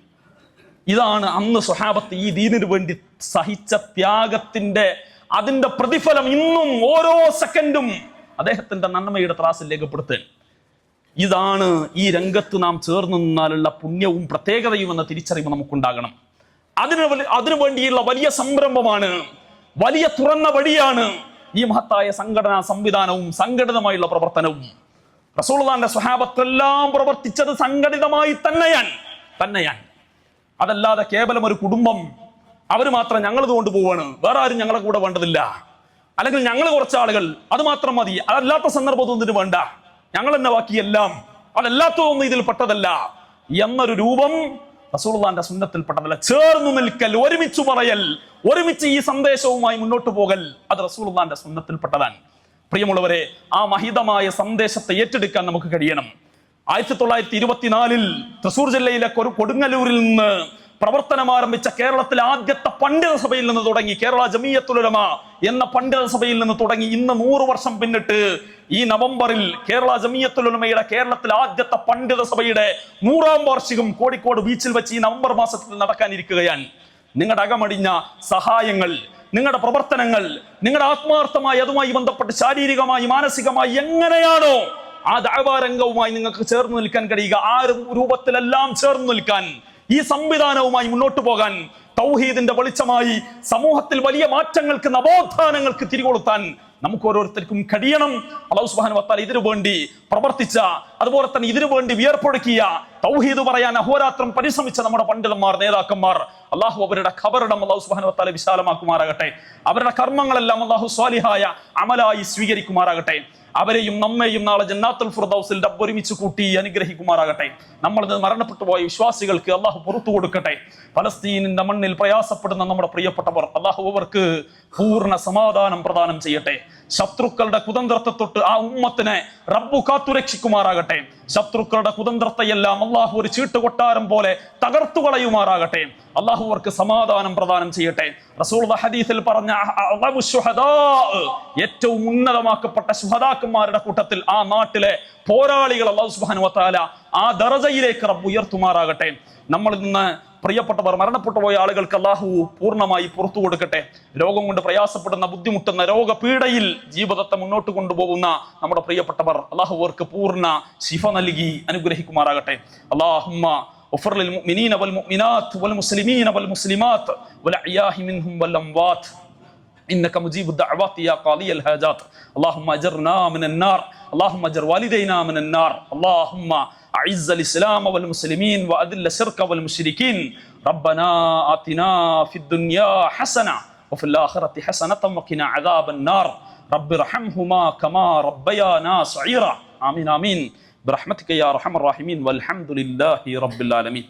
[SPEAKER 1] ഇതാണ് അന്ന് സ്വഹാബത്ത് ഈ ദീനിനു വേണ്ടി സഹിച്ച ത്യാഗത്തിന്റെ അതിന്റെ പ്രതിഫലം ഇന്നും ഓരോ സെക്കൻഡും അദ്ദേഹത്തിന്റെ നന്മയുടെ ത്രാസിൽ രേഖപ്പെടുത്താൻ. ഇതാണ് ഈ രംഗത്ത് നാം ചേർന്ന് നിന്നാലുള്ള പുണ്യവും പ്രത്യേകതയും എന്ന തിരിച്ചറിവ് നമുക്കുണ്ടാകണം. അതിനു വേണ്ടിയുള്ള വലിയ സംരംഭമാണ്, വലിയ തുറന്ന വഴിയാണ് ഈ മഹത്തായ സംഘടനാ സംവിധാനവും സംഘടിതമായുള്ള പ്രവർത്തനവും. റസൂലുള്ളാഹിന്റെ സ്വഹാബത്തെല്ലാം പ്രവർത്തിച്ചത് സംഘടിതമായി തന്നെയാണ്. അതല്ലാതെ കേവലം ഒരു കുടുംബം അവർ മാത്രം ഞങ്ങൾ കൊണ്ടുപോവാണ്, വേറെ ആരും ഞങ്ങളെ കൂടെ വേണ്ടതില്ല, അല്ലെങ്കിൽ ഞങ്ങൾ കുറച്ച് ആളുകൾ അത് മാത്രം മതി, അതല്ലാത്ത സന്ദർഭമൊന്നും വേണ്ട, ഞങ്ങൾ തന്നെ ബാക്കിയെല്ലാം, അതല്ലാത്തതൊന്നും ഇതിൽ പെട്ടതല്ല എന്നൊരു രൂപം റസൂലുള്ളാഹിന്റെ സുന്നത്തിൽപ്പെട്ടതല്ല. ചേർന്നു നിൽക്കൽ, ഒരുമിച്ച് പറയൽ, ഒരുമിച്ച് ഈ സന്ദേശവുമായി മുന്നോട്ട് പോകൽ, അത് റസൂലുള്ളാഹിന്റെ സുന്നത്തിൽപ്പെട്ടതാണ്. പ്രിയമുള്ളവരെ, ആ മഹിതമായ സന്ദേശത്തെ ഏറ്റെടുക്കാൻ നമുക്ക് കഴിയണം. 1924 തൃശൂർ ജില്ലയിലെ കൊടുങ്ങല്ലൂരിൽ നിന്ന് പ്രവർത്തനം ആരംഭിച്ച കേരളത്തിലെ ആദ്യത്തെ പണ്ഡിത സഭയിൽ നിന്ന് തുടങ്ങി, കേരള ജമിയത്തുൽ ഉലമ എന്ന പണ്ഡിത സഭയിൽ നിന്ന് തുടങ്ങി ഇന്ന് 100 വർഷം പിന്നിട്ട് ഈ നവംബറിൽ കേരള ജമിയത്തുൽ ഉലമയുടെ കേരളത്തിലെ ആദ്യത്തെ പണ്ഡിത സഭയുടെ 100ാം വാർഷികം കോഴിക്കോട് ബീച്ചിൽ വെച്ച് ഈ നവംബർ മാസത്തിൽ നടക്കാനിരിക്കുകയാണ്. നിങ്ങളുടെ അകമടിഞ്ഞ സഹായങ്ങൾ, നിങ്ങളുടെ പ്രവർത്തനങ്ങൾ, നിങ്ങളുടെ ആത്മാർത്ഥമായി അതുമായി ബന്ധപ്പെട്ട് ശാരീരികമായി മാനസികമായി എങ്ങനെയാണോ ആ ദഅവാ രംഗവുമായി നിങ്ങൾക്ക് ചേർന്ന് നിൽക്കാൻ കഴിയുക, ആ രൂപത്തിലെല്ലാം ചേർന്ന് നിൽക്കാൻ, ഈ സംവിധാനവുമായി മുന്നോട്ട് പോകാൻ, തൗഹീദിന്റെ വെളിച്ചമായി സമൂഹത്തിൽ വലിയ മാറ്റങ്ങൾക്ക്, നവോത്ഥാനങ്ങൾക്ക് തിരികൊളുത്താൻ നമുക്ക് ഓരോരുത്തർക്കും കഴിയണം. അല്ലാഹു സുബ്ഹാനഹു വ തആല ഇതിനു വേണ്ടി പ്രവർത്തിച്ച, അതുപോലെ തന്നെ ഇതിനു വേണ്ടി വിയർപ്പൊടുക്കിയ, തൗഹീദ് പറയാൻ അഹോരാത്രം പരിശ്രമിച്ച നമ്മുടെ പണ്ഡിതന്മാർ, നേതാക്കന്മാർ, അള്ളാഹു അവരുടെ ഖബറിടം അല്ലാഹു സുബ്ഹാനഹു വ തആല വിശാലമാക്കുമാറാകട്ടെ. അവരുടെ കർമ്മങ്ങളെല്ലാം അള്ളാഹു സ്വാലിഹായ അമലായി സ്വീകരിക്കുമാറാകട്ടെ. അവരെയും നമ്മെയും നാളെ ജന്നാത്തുൽ ഫിർദൗസിൽ റബ്ബ് ഒരുമിച്ച് കൂട്ടി അനുഗ്രഹിക്കുമാറാകട്ടെ. നമ്മൾ മരണപ്പെട്ടു പോയ വിശ്വാസികൾക്ക് അള്ളാഹു പുറത്തു കൊടുക്കട്ടെ. ഫലസ്തീനിന്റെ മണ്ണിൽ പ്രയാസപ്പെടുന്ന നമ്മുടെ പ്രിയപ്പെട്ടവർ, അള്ളാഹു അവർക്ക് പൂർണ്ണ സമാധാനം പ്രദാനം ചെയ്യട്ടെ. ശത്രുക്കളുടെ കുതന്ത്രത്തെ തൊട്ട് ആ ഉമ്മത്തിനെ റബ്ബു കാത്തുരക്ഷിക്കുമാറാകട്ടെ. ശത്രുക്കളുടെ കുതന്ത്രത്തെയെല്ലാം അള്ളാഹു ഒരു ചീട്ടുകൊട്ടാരം പോലെ തകർത്തു കളയുമാറാകട്ടെ. അള്ളാഹു അവർക്ക് സമാധാനം പ്രദാനം ചെയ്യട്ടെ. റസൂലുള്ളാഹി ഹദീസിൽ പറഞ്ഞ ഏറ്റവും ഉന്നതമാക്കപ്പെട്ട ശുഹദാക്കന്മാരുടെ കൂട്ടത്തിൽ ആ നാട്ടിലെ പോരാളികൾ അല്ലാഹു സുബ്ഹാനഹു വ തആല ആ ദറജയിലേക്ക് റബ്ബ് ഉയർത്തുമാറാകട്ടെ. നമ്മളിൽ നിന്ന് പ്രിയപ്പെട്ടവർ, മരണപ്പെട്ടു പോയ ആളുകൾക്ക് അള്ളാഹു പൂർണ്ണമായി പുറത്തു കൊടുക്കട്ടെ. രോഗം കൊണ്ട് പ്രയാസപ്പെടുന്ന, ബുദ്ധിമുട്ടുന്ന, രോഗപീഡയിൽ ജീവിതത്തെ മുന്നോട്ട് കൊണ്ടുപോകുന്ന നമ്മുടെ പ്രിയപ്പെട്ടവർ, അള്ളാഹു അവർക്ക് പൂർണ്ണ ശിഫ നൽകി അനുഗ്രഹിക്കുമാറാകട്ടെ. അല്ലാഹുമ്മ اغفر للمؤمنين والمؤمنات والمسلمين والمسلمات والأحياء منهم والأموات إنك مجيب الدعوات يا قاضي الحاجات. اللهم أجرنا من النار، اللهم أجر والدينا من النار. اللهم أعز الإسلام والمسلمين وأذل الشرك والمشركين. ربنا آتنا في الدنيا حسنة وفي الآخرة حسنة وقنا عذاب النار. رب ارحمهما كما ربيانا صغيرا. آمين آمين برحمتك يا أرحم الراحمين والحمد لله رب العالمين.